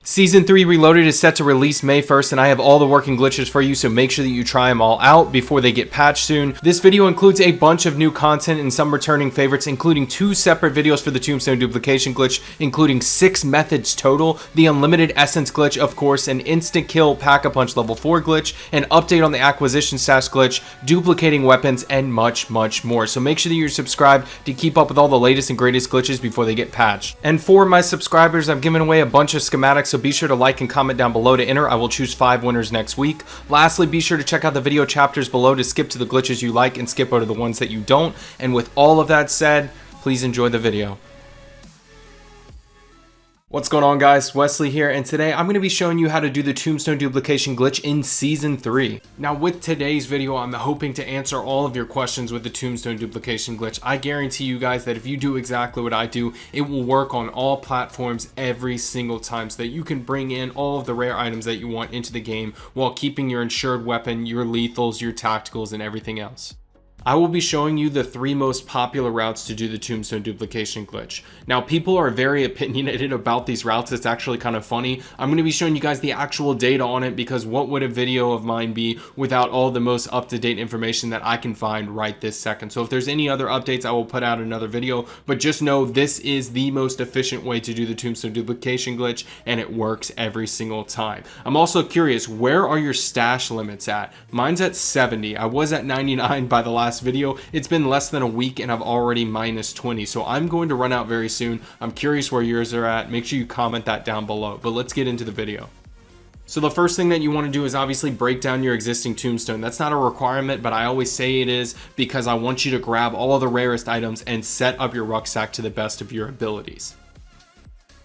Season 3 Reloaded is set to release May 1st, and I have all the working glitches for you, so make sure that you try them all out before they get patched soon. This video includes a bunch of new content and some returning favorites, including 2 separate videos for the Tombstone duplication glitch, including 6 methods total, the unlimited essence glitch, of course, an instant kill pack-a-punch level 4 glitch, an update on the acquisition stash glitch, duplicating weapons, and much more. So make sure that you're subscribed to keep up with all the latest and greatest glitches before they get patched. And for my subscribers, I've given away a bunch of schematics, so be sure to like and comment down below to enter. I will choose 5 winners next week. Lastly, be sure to check out the video chapters below to skip to the glitches you like and skip over to the ones that you don't. And with all of that said, please enjoy the video. What's going on, guys? Wesley here, and today I'm going to be showing you how to do the Tombstone duplication glitch in Season 3. Now, with today's video, I'm hoping to answer all of your questions with the Tombstone duplication glitch. I guarantee you guys that if you do exactly what I do, it will work on all platforms every single time, so that you can bring in all of the rare items that you want into the game while keeping your insured weapon, your lethals, your tacticals, and everything else. I will be showing you the 3 most popular routes to do the Tombstone duplication glitch. Now, people are very opinionated about these routes. It's actually kind of funny. I'm going to be showing you guys the actual data on it, because what would a video of mine be without all the most up-to-date information that I can find right this second? So if there's any other updates, I will put out another video, but just know this is the most efficient way to do the Tombstone duplication glitch, and it works every single time. I'm also curious, where are your stash limits at? Mine's at 70. I was at 99 by the last video. It's been less than a week and I've already minus 20, so I'm going to run out very soon. I'm curious where yours are at. Make sure you comment that down below, but let's get into the video. So the first thing that you want to do is obviously break down your existing tombstone. That's not a requirement, but I always say it is, because I want you to grab all of the rarest items and set up your rucksack to the best of your abilities.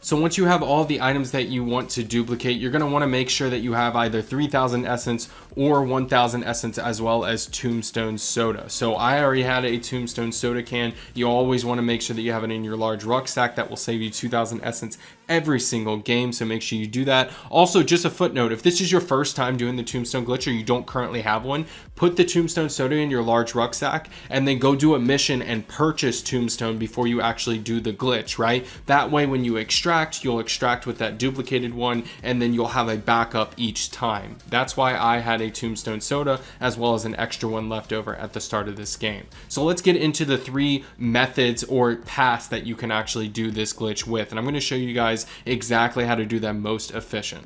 So once you have all the items that you want to duplicate, you're going to want to make sure that you have either 3000 essence or 1000 essence, as well as tombstone soda. So I already had a tombstone soda can. You always want to make sure that you have it in your large rucksack. That will save you 2000 essence every single game, so make sure you do that. Also, just a footnote, if this is your first time doing the tombstone glitch or you don't currently have one, put the tombstone soda in your large rucksack and then go do a mission and purchase tombstone before you actually do the glitch, right? That way when you extract, you'll extract with that duplicated one, and then you'll have a backup each time. That's why I had a tombstone soda as well as an extra one left over at the start of this game. So let's get into the 3 methods or paths that you can actually do this glitch with, and I'm going to show you guys exactly how to do that most efficient.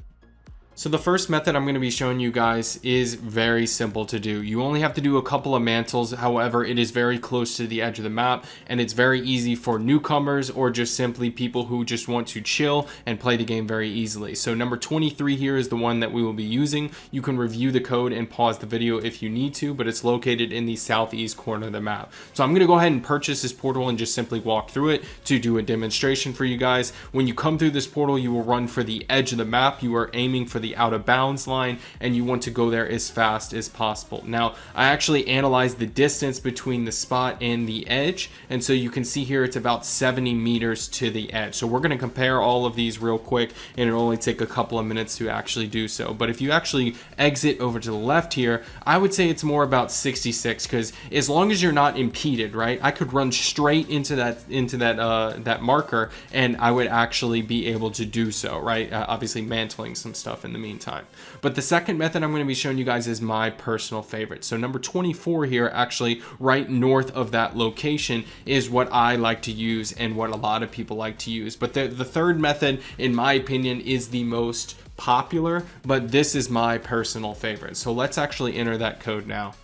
So the first method I'm going to be showing you guys is very simple to do. You only have to do a couple of mantles. However, it is very close to the edge of the map, and it's very easy for newcomers or just simply people who just want to chill and play the game very easily. So number 23 here is the one that we will be using. You can review the code and pause the video if you need to, but it's located in the southeast corner of the map. So I'm going to go ahead and purchase this portal and just simply walk through it to do a demonstration for you guys. When you come through this portal, you will run for the edge of the map. You are aiming for the out of bounds line, and you want to go there as fast as possible. Now, I actually analyzed the distance between the spot and the edge, and so you can see here it's about 70 meters to the edge. So we're going to compare all of these real quick, and it'll only take a couple of minutes to actually do so. But if you actually exit over to the left here, I would say it's more about 66, because as long as you're not impeded, right, I could run straight into that marker, and I would actually be able to do so, right? Obviously mantling some stuff in the meantime. But the second method I'm going to be showing you guys is my personal favorite. So number 24 here, actually right north of that location, is what I like to use and what a lot of people like to use. But the third method, in my opinion, is the most popular, but this is my personal favorite. So let's actually enter that code now.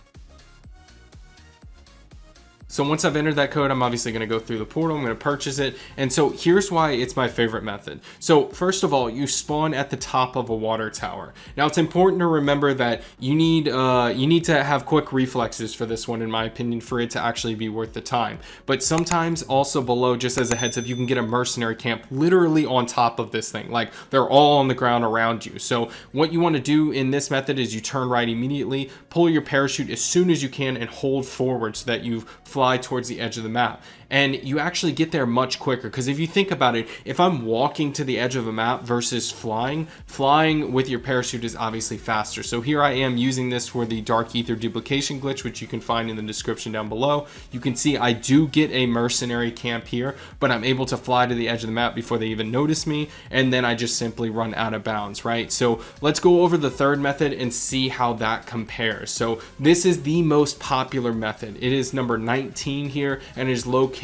So once I've entered that code, I'm obviously going to go through the portal. I'm going to purchase it. And so here's why it's my favorite method. So first of all, you spawn at the top of a water tower. Now, it's important to remember that you need to have quick reflexes for this one, in my opinion, for it to actually be worth the time. But sometimes also below, just as a heads up, you can get a mercenary camp literally on top of this thing. Like, they're all on the ground around you. So what you want to do in this method is you turn right immediately, pull your parachute as soon as you can, and hold forward so that you've fly towards the edge of the map. And you actually get there much quicker, because if you think about it, if I'm walking to the edge of a map versus flying with your parachute is obviously faster. So here I am using this for the dark ether duplication glitch, which you can find in the description down below. You can see I do get a mercenary camp here, but I'm able to fly to the edge of the map before they even notice me, and then I just simply run out of bounds, right? So let's go over the third method and see how that compares. So this is the most popular method. It is number 19 here, and it is located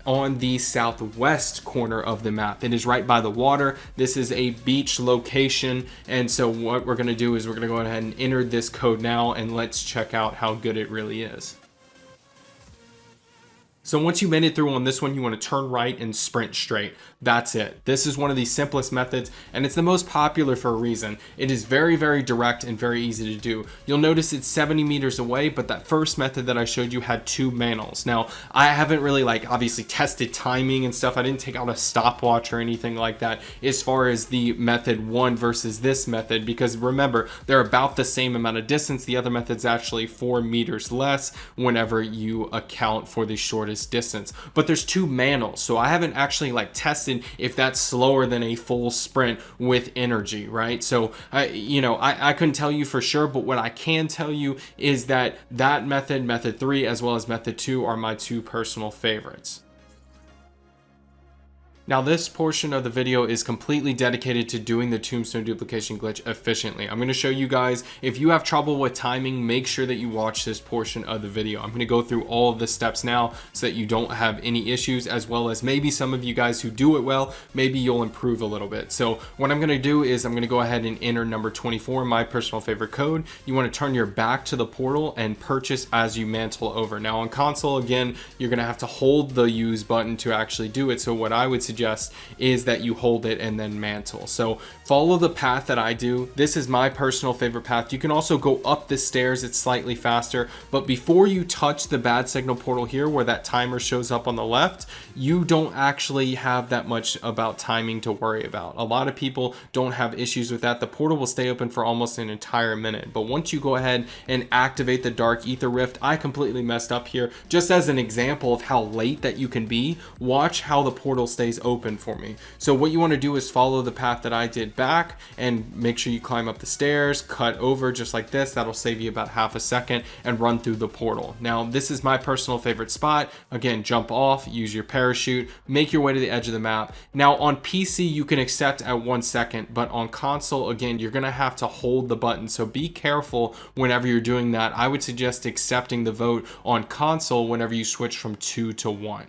on the southwest corner of the map. It is right by the water. This is a beach location, and so what we're going to do is we're going to go ahead and enter this code now, and let's check out how good it really is. So once you made it through on this one, you want to turn right and sprint straight. That's it. This is one of the simplest methods, and it's the most popular for a reason. It is very, very direct and very easy to do. You'll notice it's 70 meters away, but that first method that I showed you had 2 manuals. Now, I haven't really obviously tested timing and stuff. I didn't take out a stopwatch or anything like that as far as the method 1 versus this method, because remember, they're about the same amount of distance. The other method's actually 4 meters less whenever you account for the shortest distance, but there's 2 manuals, so I haven't actually tested if that's slower than a full sprint with energy, right? So I couldn't tell you for sure, but what I can tell you is that method 3 as well as method 2 are my 2 personal favorites. Now this portion of the video is completely dedicated to doing the tombstone duplication glitch efficiently. I'm going to show you guys, if you have trouble with timing, make sure that you watch this portion of the video. I'm going to go through all of the steps now so that you don't have any issues, as well as maybe some of you guys who do it well, maybe you'll improve a little bit. So what I'm going to do is I'm going to go ahead and enter number 24, my personal favorite code. You want to turn your back to the portal and purchase as you mantle over. Now on console, again, you're going to have to hold the use button to actually do it. So what I would suggest is that you hold it and then mantle. So follow the path that I do. This is my personal favorite path. You can also go up the stairs, it's slightly faster, but before you touch the bad signal portal here where that timer shows up on the left, you don't actually have that much about timing to worry about. A lot of people don't have issues with that. The portal will stay open for almost an entire minute, but once you go ahead and activate the dark ether rift, I completely messed up here. Just as an example of how late that you can be, watch how the portal stays open for me. So what you want to do is follow the path that I did back and make sure you climb up the stairs, cut over just like this. That'll save you about half a second, and run through the portal. Now this is my personal favorite spot. Again, jump off, use your parachute, make your way to the edge of the map. Now on PC you can accept at 1 second, but on console, again, you're gonna have to hold the button, so be careful whenever you're doing that. I would suggest accepting the vote on console whenever you switch from 2 to 1.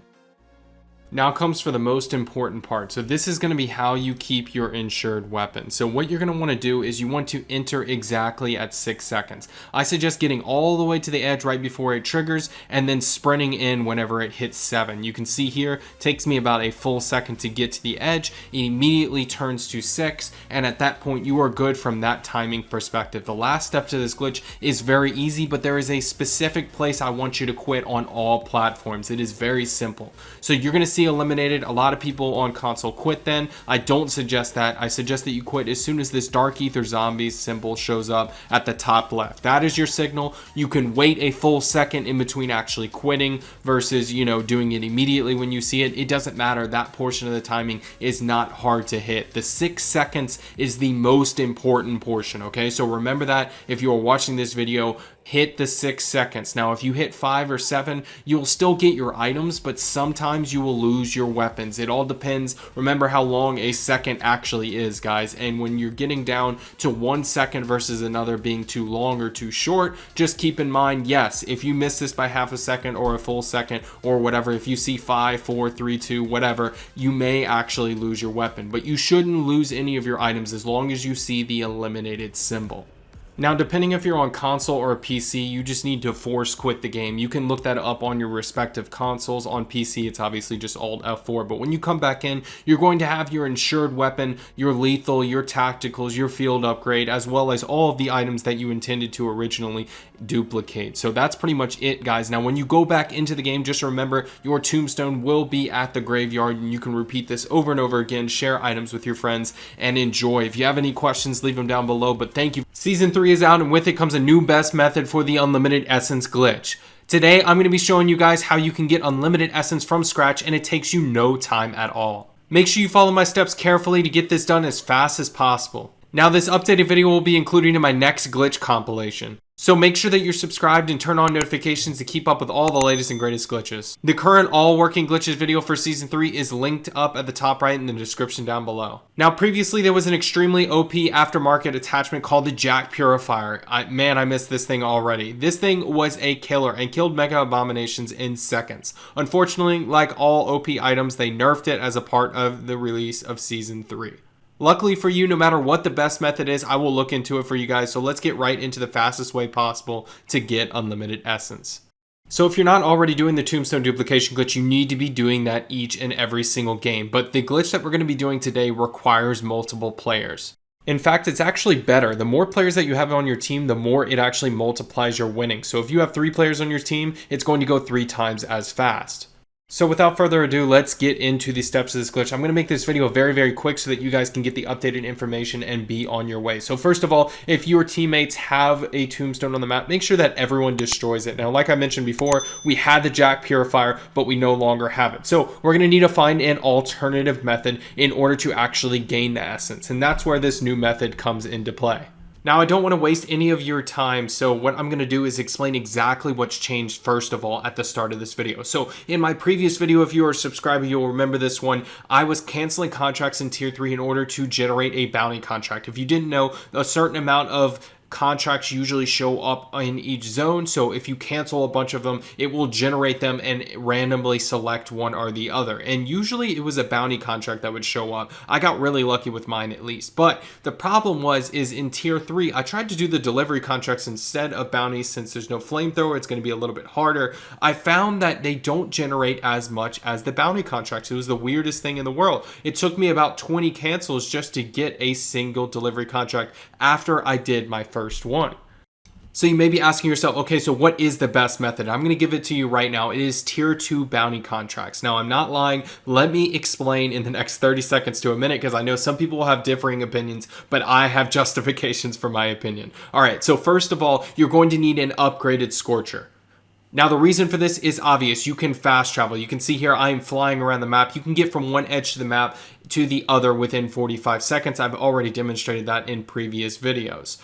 Now comes for the most important part. So this is going to be how you keep your insured weapon. So what you're going to want to do is you want to enter exactly at 6 seconds. I suggest getting all the way to the edge right before it triggers and then sprinting in whenever it hits 7. You can see here, it takes me about a full second to get to the edge. It immediately turns to 6, and at that point you are good from that timing perspective. The last step to this glitch is very easy, but there is a specific place I want you to quit on all platforms. It is very simple. So you're going to see eliminated. A lot of people on console quit then. I don't suggest that. I suggest that you quit as soon as this dark ether zombies symbol shows up at the top left. That is your signal. You can wait a full second in between actually quitting versus, doing it immediately when you see it. It doesn't matter. That portion of the timing is not hard to hit. The 6 seconds is the most important portion, okay? So remember that if you are watching this video, hit the 6 seconds. Now, if you hit 5 or 7, you'll still get your items, but sometimes you will lose your weapons. It all depends. Remember how long a second actually is, guys. And when you're getting down to 1 second versus another being too long or too short, just keep in mind, yes, if you miss this by half a second or a full second or whatever, if you see 5, 4, 3, 2, whatever, you may actually lose your weapon. But you shouldn't lose any of your items as long as you see the eliminated symbol. Now, depending if you're on console or a PC, you just need to force quit the game. You can look that up on your respective consoles. On PC, it's obviously just Alt F4, but when you come back in, you're going to have your insured weapon, your lethal, your tacticals, your field upgrade, as well as all of the items that you intended to originally duplicate. So that's pretty much it, guys. Now, when you go back into the game, just remember your tombstone will be at the graveyard, and you can repeat this over and over again, share items with your friends, and enjoy. If you have any questions, leave them down below, but thank you. Season 3 is out, and with it comes a new best method for the unlimited essence glitch. Today, I'm going to be showing you guys how you can get unlimited essence from scratch and it takes you no time at all. Make sure you follow my steps carefully to get this done as fast as possible. Now, this updated video will be included in my next glitch compilation. So make sure that you're subscribed and turn on notifications to keep up with all the latest and greatest glitches. The current all working glitches video for season 3 is linked up at the top right in the description down below. Now, previously there was an extremely OP aftermarket attachment called the Jack Purifier. Man, I missed this thing already. This thing was a killer and killed mega abominations in seconds. Unfortunately, like all OP items, they nerfed it as a part of the release of season 3. Luckily for you, no matter what the best method is, I will look into it for you guys. So let's get right into the fastest way possible to get unlimited essence. So if you're not already doing the Tombstone duplication glitch, you need to be doing that each and every single game. But the glitch that we're going to be doing today requires multiple players. In fact, it's actually better. The more players that you have on your team, the more it actually multiplies your winnings. So if you have 3 players on your team, it's going to go 3 times as fast. So without further ado, let's get into the steps of this glitch. I'm going to make this video very quick so that you guys can get the updated information and be on your way. So first of all, if your teammates have a tombstone on the map, make sure that everyone destroys it. Now, like I mentioned before, we had the Jack Purifier, but we no longer have it. So we're going to need to find an alternative method in order to actually gain the essence. And that's where this new method comes into play. Now, I don't want to waste any of your time, so what I'm going to do is explain exactly what's changed first of all at the start of this video. So in my previous video, if you are a subscriber, you'll remember this one. I was canceling contracts in tier 3 in order to generate a bounty contract. If you didn't know, a certain amount of contracts usually show up in each zone, so if you cancel a bunch of them, it will generate them and randomly select one or the other. And usually it was a bounty contract that would show up. I got really lucky with mine at least. But the problem is in tier 3, I tried to do the delivery contracts instead of bounties. Since there's no flamethrower, it's going to be a little bit harder. I found that they don't generate as much as the bounty contracts. It was the weirdest thing in the world. It took me about 20 cancels just to get a single delivery contract after I did my first one. So you may be asking yourself, okay, so what is the best method? I'm going to give it to you right now. It is tier 2 bounty contracts. Now, I'm not lying. Let me explain in the next 30 seconds to a minute, because I know some people will have differing opinions, but I have justifications for my opinion. All right, so first of all, you're going to need an upgraded Scorcher. Now, the reason for this is obvious. You can fast travel. You can see here I am flying around the map. You can get from one edge to the map to the other within 45 seconds. I've already demonstrated that in previous videos.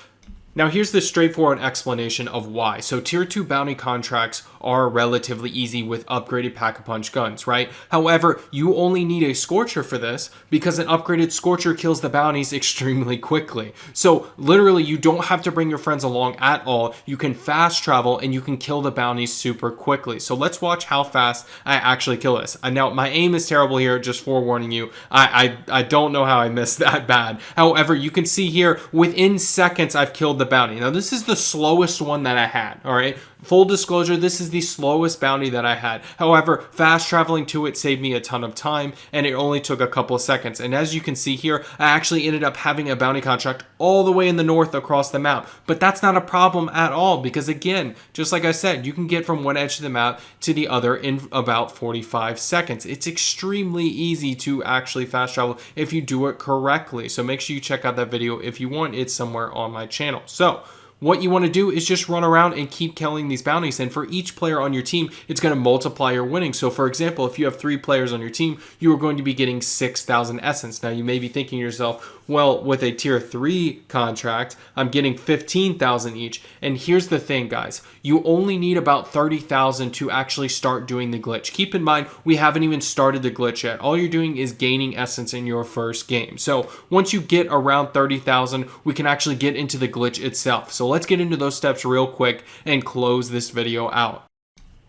Now, here's the straightforward explanation of why. So tier 2 bounty contracts are relatively easy with upgraded pack-a-punch guns, right? However, you only need a Scorcher for this because an upgraded Scorcher kills the bounties extremely quickly. So literally, you don't have to bring your friends along at all. You can fast travel and you can kill the bounties super quickly. So let's watch how fast I actually kill this. Now, my aim is terrible here, just forewarning you. I don't know how I missed that bad. However, you can see here, within seconds, I've killed the bounty. Now, this is the slowest one that I had, all right? Full disclosure, this is the slowest bounty that I had. However, fast traveling to it saved me a ton of time, and it only took a couple of seconds. And as you can see here, I actually ended up having a bounty contract all the way in the north across the map. But that's not a problem at all, because again, just like I said, you can get from one edge of the map to the other in about 45 seconds. It's extremely easy to actually fast travel if you do it correctly. So make sure you check out that video if you want. It's somewhere on my channel. So what you want to do is just run around and keep killing these bounties. And for each player on your team, it's going to multiply your winnings. So for example, if you have 3 players on your team, you are going to be getting 6,000 essence. Now you may be thinking to yourself, well, with a tier 3 contract, I'm getting 15,000 each. And here's the thing, guys. You only need about 30,000 to actually start doing the glitch. Keep in mind, we haven't even started the glitch yet. All you're doing is gaining essence in your first game. So once you get around 30,000, we can actually get into the glitch itself. So let's get into those steps real quick and close this video out.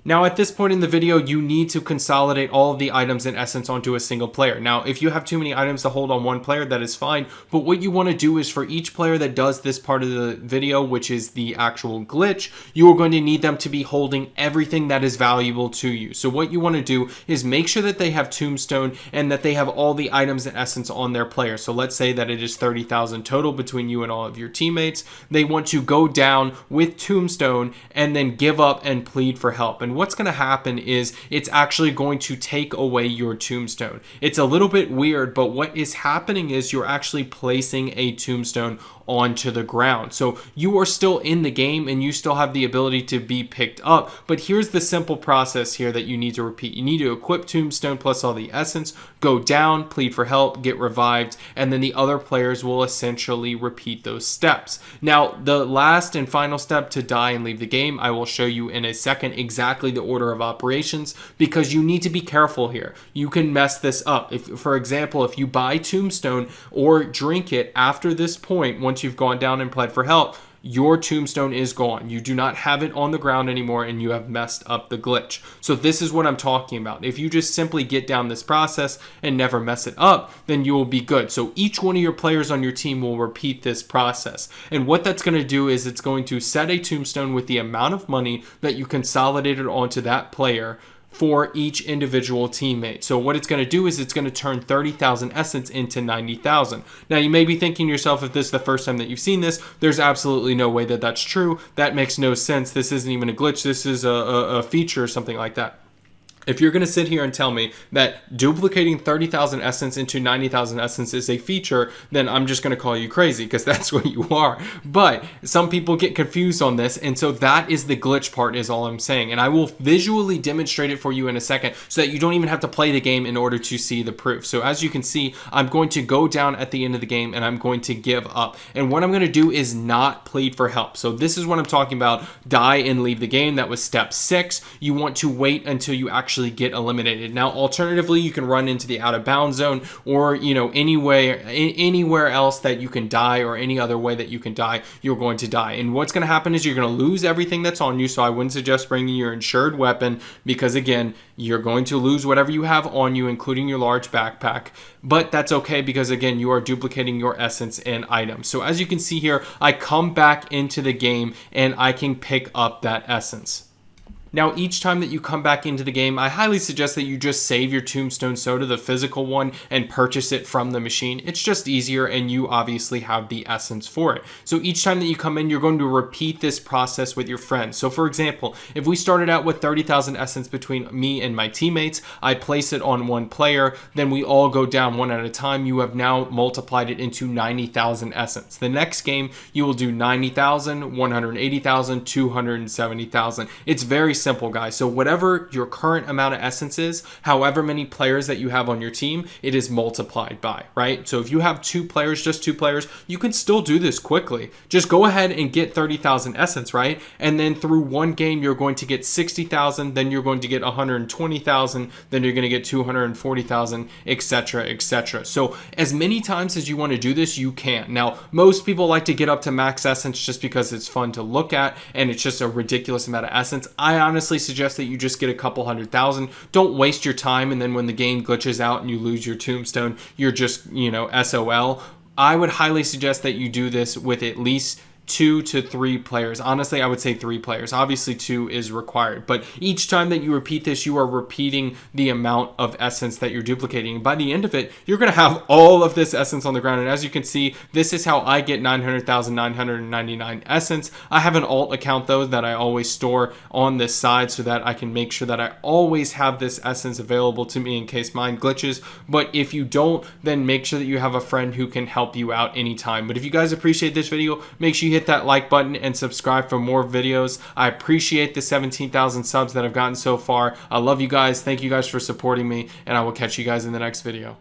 Now, at this point in the video, you need to consolidate all of the items in essence onto a single player. Now, if you have too many items to hold on one player, that is fine. But what you want to do is for each player that does this part of the video, which is the actual glitch, you are going to need them to be holding everything that is valuable to you. So what you want to do is make sure that they have Tombstone and that they have all the items in essence on their player. So let's say that it is 30,000 total between you and all of your teammates. They want to go down with Tombstone and then give up and plead for help. And what's going to happen is it's actually going to take away your Tombstone. It's a little bit weird, but what is happening is you're actually placing a Tombstone onto the ground. So you are still in the game and you still have the ability to be picked up. But here's the simple process here that you need to repeat. You need to equip Tombstone plus all the essence, go down, plead for help, get revived, and then the other players will essentially repeat those steps. Now, the last and final step to die and leave the game, I will show you in a second exactly the order of operations, because you need to be careful here. You can mess this up. If, for example, if you buy Tombstone or drink it after this point, once you've gone down and pled for help, your Tombstone is gone. You do not have it on the ground anymore and you have messed up the glitch. So this is what I'm talking about. If you just simply get down this process and never mess it up, then you will be good. So each one of your players on your team will repeat this process. And what that's going to do is it's going to set a Tombstone with the amount of money that you consolidated onto that player for each individual teammate. So what it's going to do is it's going to turn 30,000 essence into 90,000. Now you may be thinking to yourself, if this is the first time that you've seen this, there's absolutely no way that that's true. That makes no sense. This isn't even a glitch. This is a feature or something like that. If you're going to sit here and tell me that duplicating 30,000 essence into 90,000 essence is a feature, then I'm just going to call you crazy, because that's what you are. But some people get confused on this, and so that is the glitch part, is all I'm saying. And I will visually demonstrate it for you in a second so that you don't even have to play the game in order to see the proof. So as you can see, I'm going to go down at the end of the game and I'm going to give up. And what I'm going to do is not plead for help. So this is what I'm talking about. Die and leave the game. That was step 6. You want to wait until you actually get eliminated. Now, alternatively, you can run into the out of bounds zone, or anywhere else that you can die, or any other way that you can die, you're going to die. And what's going to happen is you're going to lose everything that's on you. So I wouldn't suggest bringing your insured weapon, because again, you're going to lose whatever you have on you, including your large backpack. But that's okay, because again, you are duplicating your essence and items. So as you can see here, I come back into the game and I can pick up that essence. Now, each time that you come back into the game, I highly suggest that you just save your Tombstone Soda, the physical one, and purchase it from the machine. It's just easier, and you obviously have the essence for it. So each time that you come in, you're going to repeat this process with your friends. So for example, if we started out with 30,000 essence between me and my teammates, I place it on one player, then we all go down one at a time. You have now multiplied it into 90,000 essence. The next game, you will do 90,000, 180,000, 270,000. It's very simple, guys. So whatever your current amount of essence is, however many players that you have on your team, it is multiplied by, right? So if you have 2 players, just 2 players, you can still do this quickly. Just go ahead and get 30,000 essence, right? And then through one game, you're going to get 60,000, then you're going to get 120,000, then you're going to get 240,000, etc., etc. So as many times as you want to do this, you can. Now, most people like to get up to max essence just because it's fun to look at and it's just a ridiculous amount of essence. I honestly suggest that you just get a couple 100,000. Don't waste your time, and then when the game glitches out and you lose your Tombstone, you're just, SOL. I would highly suggest that you do this with at least 2 to 3 players. Honestly, I would say 3 players. Obviously 2 is required, but each time that you repeat this, you are repeating the amount of essence that you're duplicating. By the end of it, you're going to have all of this essence on the ground. And as you can see, this is how I get 900,999 essence. I have an alt account though that I always store on this side so that I can make sure that I always have this essence available to me in case mine glitches. But if you don't, then make sure that you have a friend who can help you out anytime. But if you guys appreciate this video, make sure you hit that like button and subscribe for more videos. I appreciate the 17,000 subs that I've gotten so far. I love you guys. Thank you guys for supporting me, and I will catch you guys in the next video.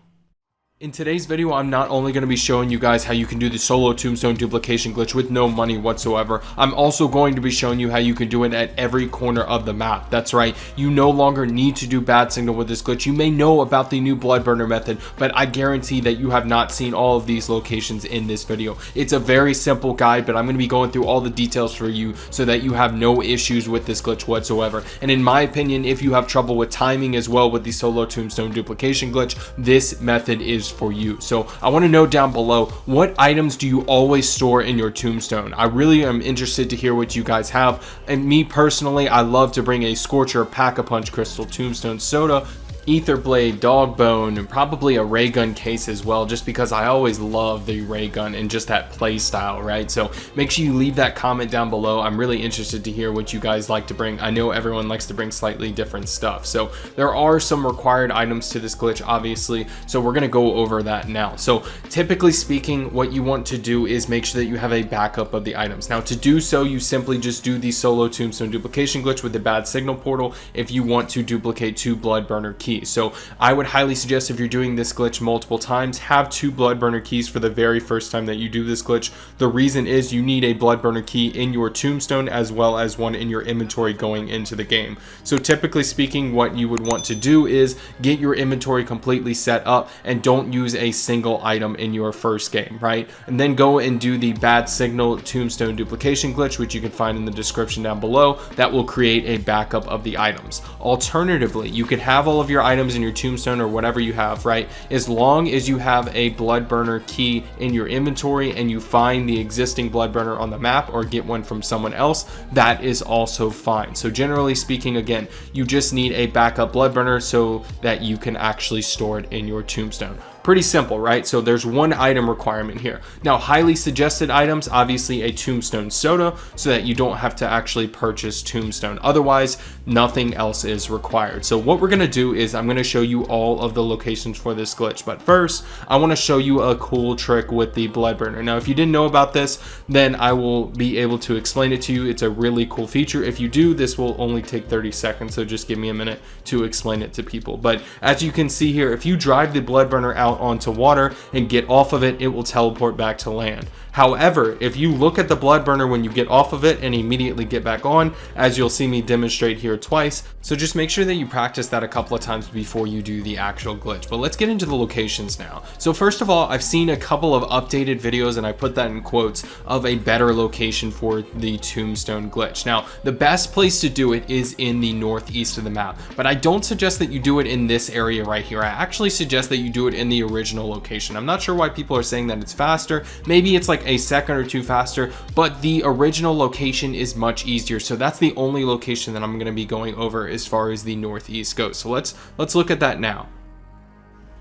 In today's video, I'm not only going to be showing you guys how you can do the solo Tombstone duplication glitch with no money whatsoever, I'm also going to be showing you how you can do it at every corner of the map. That's right, you no longer need to do bad signal with this glitch. You may know about the new blood burner method, but I guarantee that you have not seen all of these locations in this video. It's a very simple guide, but I'm going to be going through all the details for you so that you have no issues with this glitch whatsoever. And in my opinion, if you have trouble with timing as well with the solo Tombstone duplication glitch, this method is for you. So I want to know down below, what items do you always store in your Tombstone? I really am interested to hear what you guys have. And me personally, I love to bring a Scorcher Pack-a-Punch Crystal Tombstone Soda ether blade, dog bone, and probably a ray gun case as well, just because I always love the ray gun and just that play style, right? So make sure you leave that comment down below. I'm really interested to hear what you guys like to bring. I know everyone likes to bring slightly different stuff. So there are some required items to this glitch, obviously, so we're going to go over that now. So typically speaking, what you want to do is make sure that you have a backup of the items. Now to do so, you simply just do the solo tombstone duplication glitch with the bad signal portal if you want to duplicate 2 blood burner keys. So I would highly suggest, if you're doing this glitch multiple times, have 2 blood burner keys for the very first time that you do this glitch. The reason is you need a blood burner key in your tombstone as well as one in your inventory going into the game. So typically speaking, what you would want to do is get your inventory completely set up and don't use a single item in your first game, right? And then go and do the bad signal tombstone duplication glitch, which you can find in the description down below. That will create a backup of the items. Alternatively, you could have all of your items in your tombstone or whatever you have, right? As long as you have a blood burner key in your inventory and you find the existing blood burner on the map or get one from someone else, that is also fine. So generally speaking, again, you just need a backup blood burner so that you can actually store it in your tombstone. Pretty simple, right? So there's one item requirement here. Now, highly suggested items, obviously a tombstone soda, so that you don't have to actually purchase tombstone. Otherwise, nothing else is required. So what we're gonna do is I'm gonna show you all of the locations for this glitch. But first, I wanna show you a cool trick with the blood burner. Now, if you didn't know about this, then I will be able to explain it to you. It's a really cool feature. If you do, this will only take 30 seconds. So just give me a minute to explain it to people. But as you can see here, if you drive the blood burner out onto water and get off of it, it will teleport back to land. However, if you look at the blood burner when you get off of it and immediately get back on, as you'll see me demonstrate here twice, so just make sure that you practice that a couple of times before you do the actual glitch. But let's get into the locations now. So first of all, I've seen a couple of updated videos, and I put that in quotes, of a better location for the tombstone glitch. Now, the best place to do it is in the northeast of the map, but I don't suggest that you do it in this area right here. I actually suggest that you do it in the original location. I'm not sure why people are saying that it's faster. Maybe it's like a second or two faster, but the original location is much easier. So that's the only location that I'm going to be going over as far as the northeast goes. So let's look at that now.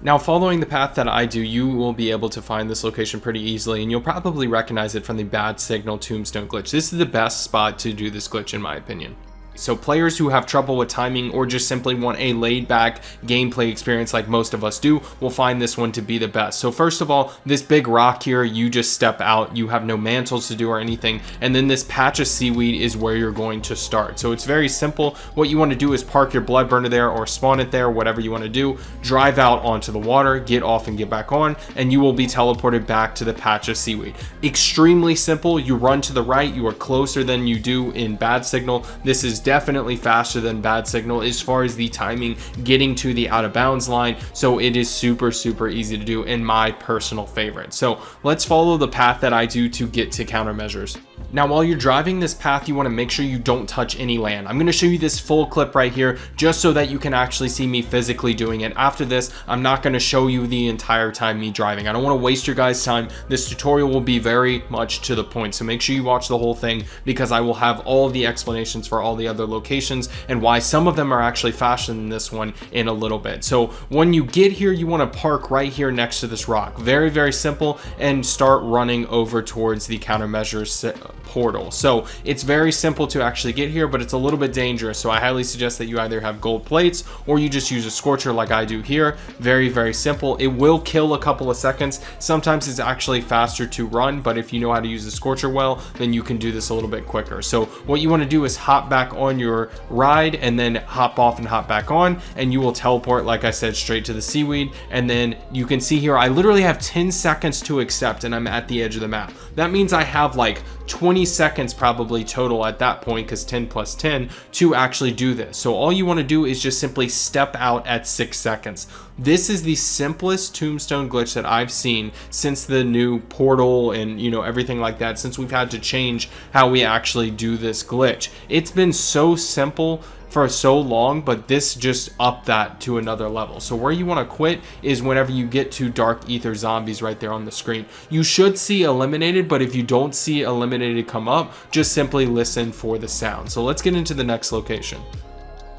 Now, following the path that I do, you will be able to find this location pretty easily, and you'll probably recognize it from the bad signal tombstone glitch. This is the best spot to do this glitch in my opinion. So players who have trouble with timing or just simply want a laid back gameplay experience like most of us do will find this one to be the best. So first of all, this big rock here, you just step out, you have no mantles to do or anything, and then this patch of seaweed is where you're going to start. So it's very simple. What you want to do is park your blood burner there or spawn it there, whatever you want to do, drive out onto the water, get off and get back on, and you will be teleported back to the patch of seaweed. Extremely simple. You run to the right, you are closer than you do in bad signal. This is definitely faster than bad signal as far as the timing getting to the out of bounds line, so it is super easy to do, and my personal favorite. So let's follow the path that I do to get to countermeasures. Now, while you're driving this path, you want to make sure you don't touch any land. I'm going to show you this full clip right here just so that you can actually see me physically doing it. After this, I'm not going to show you the entire time me driving. I don't want to waste your guys' time. This tutorial will be very much to the point, so make sure you watch the whole thing, because I will have all the explanations for all the other locations and why some of them are actually faster than this one in a little bit. So when you get here, you want to park right here next to this rock. Very simple, and start running over towards the countermeasures portal. So it's very simple to actually get here, but it's a little bit dangerous. So I highly suggest that you either have gold plates or you just use a scorcher like I do here. Very simple. It will kill a couple of seconds. Sometimes it's actually faster to run, but if you know how to use the scorcher well, then you can do this a little bit quicker. So what you want to do is hop back on your ride and then hop off and hop back on, and you will teleport, like I said, straight to the seaweed. And then you can see here, I literally have 10 seconds to accept, and I'm at the edge of the map. That means I have like 20 seconds probably total at that point, because 10 plus 10 to actually do this. So all you want to do is just simply step out at 6 seconds. This is the simplest tombstone glitch that I've seen since the new portal and, you know, everything like that, since we've had to change how we actually do this glitch. It's been so simple for so long, but this just upped that to another level. So where you want to quit is whenever you get to dark ether zombies right there on the screen. You should see eliminated, but if you don't see eliminated come up, just simply listen for the sound. So let's get into the next location.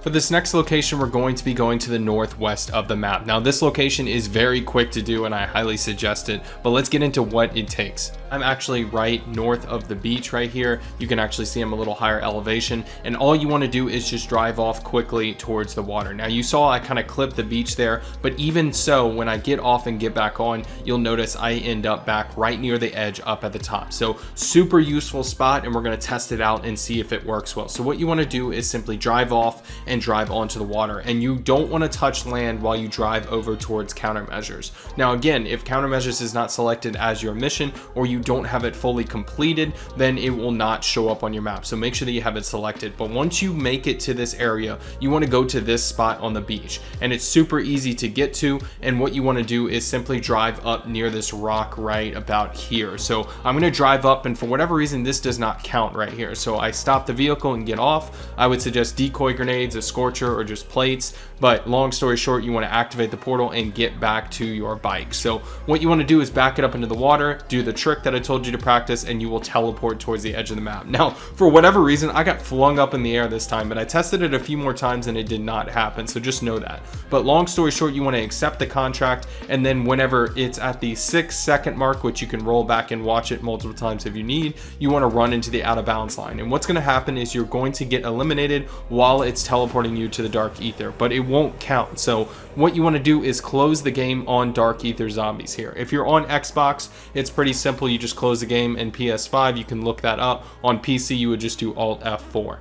For this next location, we're going to be going to the northwest of the map. Now, this location is very quick to do and I highly suggest it, but let's get into what it takes. I'm actually right north of the beach right here. You can actually see I'm a little higher elevation, and all you want to do is just drive off quickly towards the water. Now, you saw I kind of clipped the beach there, but even so, when I get off and get back on, you'll notice I end up back right near the edge up at the top. So super useful spot, and we're going to test it out and see if it works well. So what you want to do is simply drive off and drive onto the water, and you don't want to touch land while you drive over towards countermeasures. Now again, if countermeasures is not selected as your mission, or you don't have it fully completed, then it will not show up on your map. So make sure that you have it selected. But once you make it to this area, you want to go to this spot on the beach, and it's super easy to get to. And what you want to do is simply drive up near this rock right about here. So I'm going to drive up, and for whatever reason this does not count right here, so I stop the vehicle and get off. I would suggest decoy grenades, a scorcher, or just plates, but long story short, you want to activate the portal and get back to your bike. So what you want to do is back it up into the water, do the trick that I told you to practice, and you will teleport towards the edge of the map. Now, for whatever reason, I got flung up in the air this time, but I tested it a few more times and it did not happen, so just know that. But long story short, you want to accept the contract, and then whenever it's at the 6-second mark, which you can roll back and watch it multiple times if you need, you want to run into the out of bounds line. And what's going to happen is you're going to get eliminated while it's teleporting you to the dark ether, but it won't count. So what you want to do is close the game on dark ether zombies here. If you're on Xbox, it's pretty simple. You just close the game, and PS5, you can look that up. On PC, you would just do Alt F4.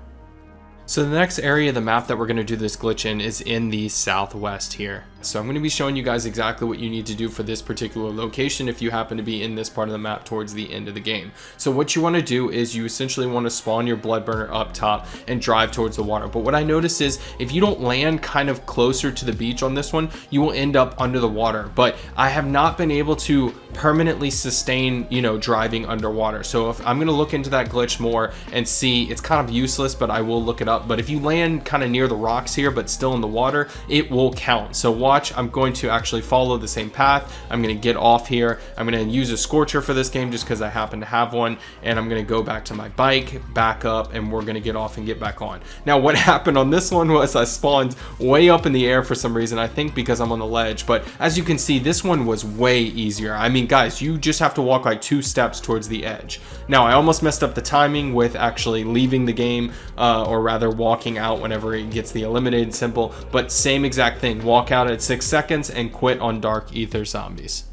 So the next area of the map that we're going to do this glitch in is in the southwest here. So I'm going to be showing you guys exactly what you need to do for this particular location if you happen to be in this part of the map towards the end of the game. So what you want to do is you essentially want to spawn your blood burner up top and drive towards the water. But what I noticed is if you don't land kind of closer to the beach on this one, you will end up under the water. But I have not been able to permanently sustain, driving underwater. So if I'm going to look into that glitch more and see, it's kind of useless, but I will look it up. But if you land kind of near the rocks here but still in the water, it will count. So watch, I'm going to actually follow the same path. I'm going to get off here. I'm going to use a scorcher for this game just because I happen to have one, and I'm going to go back to my bike, back up, and we're going to get off and get back on. Now what happened on this one was I spawned way up in the air for some reason, I think because I'm on the ledge, but as you can see, this one was way easier. I mean, guys, you just have to walk like 2 steps towards the edge. Now I almost messed up the timing with actually leaving the game, or rather walking out whenever it gets the eliminated symbol, but same exact thing. Walk out at 6 seconds and quit on dark ether zombies.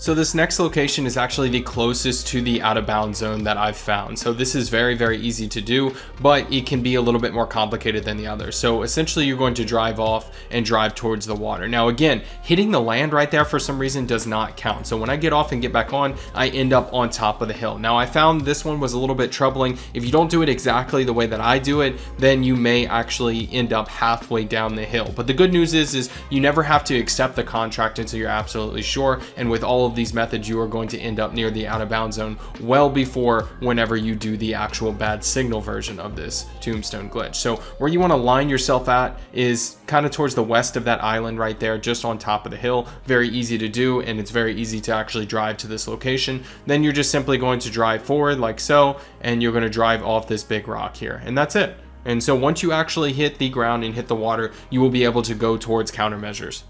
So this next location is actually the closest to the out of bounds zone that I've found. So this is very, very easy to do, but it can be a little bit more complicated than the others. So essentially you're going to drive off and drive towards the water. Now again, hitting the land right there for some reason does not count. So when I get off and get back on, I end up on top of the hill. Now I found this one was a little bit troubling. If you don't do it exactly the way that I do it, then you may actually end up halfway down the hill. But the good news is you never have to accept the contract until you're absolutely sure. And with all of these methods, you are going to end up near the out of bounds zone well before whenever you do the actual bad signal version of this Tombstone glitch. So where you want to line yourself at is kind of towards the west of that island right there, just on top of the hill. Very easy to do, and it's very easy to actually drive to this location. Then you're just simply going to drive forward like so, and you're going to drive off this big rock here, and that's it. And so once you actually hit the ground and hit the water, you will be able to go towards countermeasures.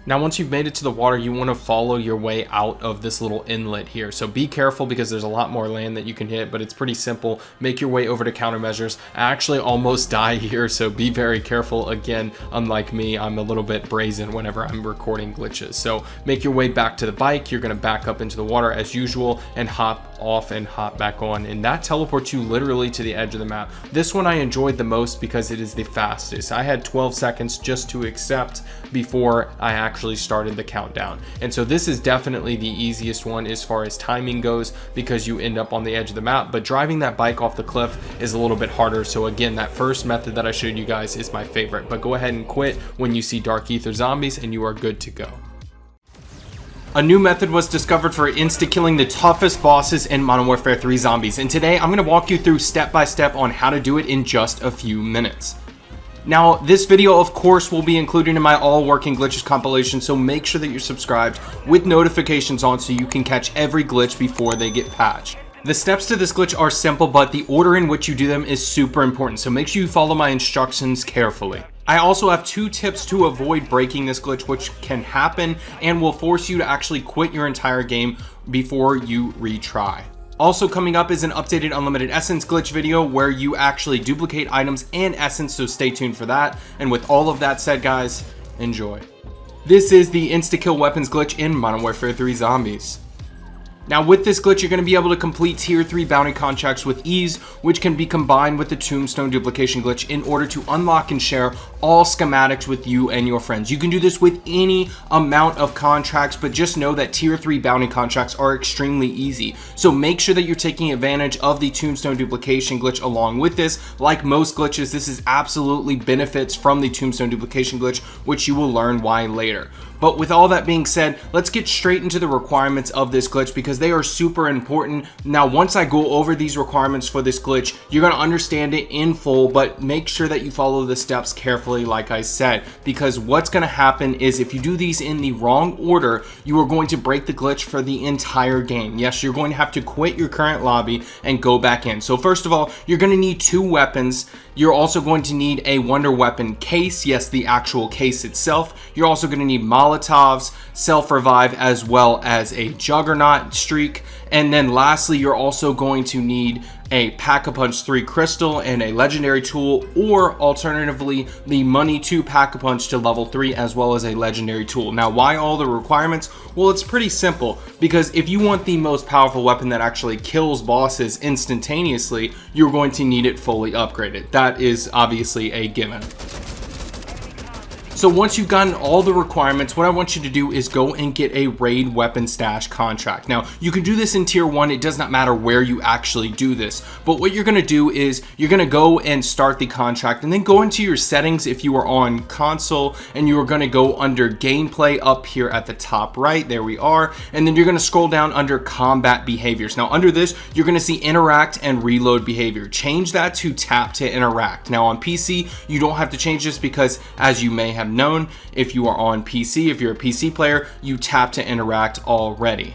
Now, once you've made it to the water, you want to follow your way out of this little inlet here. So be careful because there's a lot more land that you can hit, but it's pretty simple. Make your way over to countermeasures. I actually almost die here, so be very careful. Again, unlike me, I'm a little bit brazen whenever I'm recording glitches. So make your way back to the bike. You're going to back up into the water as usual and hop off and hop back on, and that teleports you literally to the edge of the map. This one I enjoyed the most because it is the fastest. I had 12 seconds just to accept before I actually started the countdown, and so this is definitely the easiest one as far as timing goes because you end up on the edge of the map. But driving that bike off the cliff is a little bit harder. So again, that first method that I showed you guys is my favorite, but go ahead and quit when you see dark ether zombies and you are good to go. A new method was discovered for insta-killing the toughest bosses in Modern Warfare 3 zombies, and today I'm going to walk you through step by step on how to do it in just a few minutes. Now, this video, of course, will be included in my all working glitches compilation, so make sure that you're subscribed with notifications on so you can catch every glitch before they get patched. The steps to this glitch are simple, but the order in which you do them is super important, so make sure you follow my instructions carefully. I also have 2 tips to avoid breaking this glitch, which can happen and will force you to actually quit your entire game before you retry. Also coming up is an updated unlimited essence glitch video where you actually duplicate items and essence, so stay tuned for that. And with all of that said, guys, enjoy. This is the insta-kill weapons glitch in Modern Warfare 3 Zombies. Now with this glitch, you're going to be able to complete tier 3 bounty contracts with ease, which can be combined with the Tombstone duplication glitch in order to unlock and share all schematics with you and your friends. You can do this with any amount of contracts, but just know that tier 3 bounty contracts are extremely easy. So make sure that you're taking advantage of the Tombstone duplication glitch along with this. Like most glitches, this is absolutely benefits from the Tombstone duplication glitch, which you will learn why later. But with all that being said, let's get straight into the requirements of this glitch because they are super important. Now, once I go over these requirements for this glitch, you're going to understand it in full, but make sure that you follow the steps carefully, like I said, because what's going to happen is if you do these in the wrong order, you are going to break the glitch for the entire game. Yes, you're going to have to quit your current lobby and go back in. So first of all, you're going to need 2 weapons. You're also going to need a wonder weapon case. Yes, the actual case itself. You're also going to need Molotovs, self-revive, as well as a juggernaut streak. And then lastly, you're also going to need a Pack-a-Punch 3 crystal and a legendary tool, or alternatively the money 2 Pack-a-Punch to level 3 as well as a legendary tool. Now, why all the requirements? Well, it's pretty simple, because if you want the most powerful weapon that actually kills bosses instantaneously, you're going to need it fully upgraded. That is obviously a given. So once you've gotten all the requirements, what I want you to do is go and get a raid weapon stash contract. Now, you can do this in tier 1. It does not matter where you actually do this. But what you're going to do is you're going to go and start the contract and then go into your settings if you are on console, and you are going to go under gameplay up here at the top right. There we are. And then you're going to scroll down under combat behaviors. Now, under this, you're going to see interact and reload behavior. Change that to tap to interact. Now, on PC, you don't have to change this because, as you may have known, if you are on PC, if you're a PC player, you tap to interact already.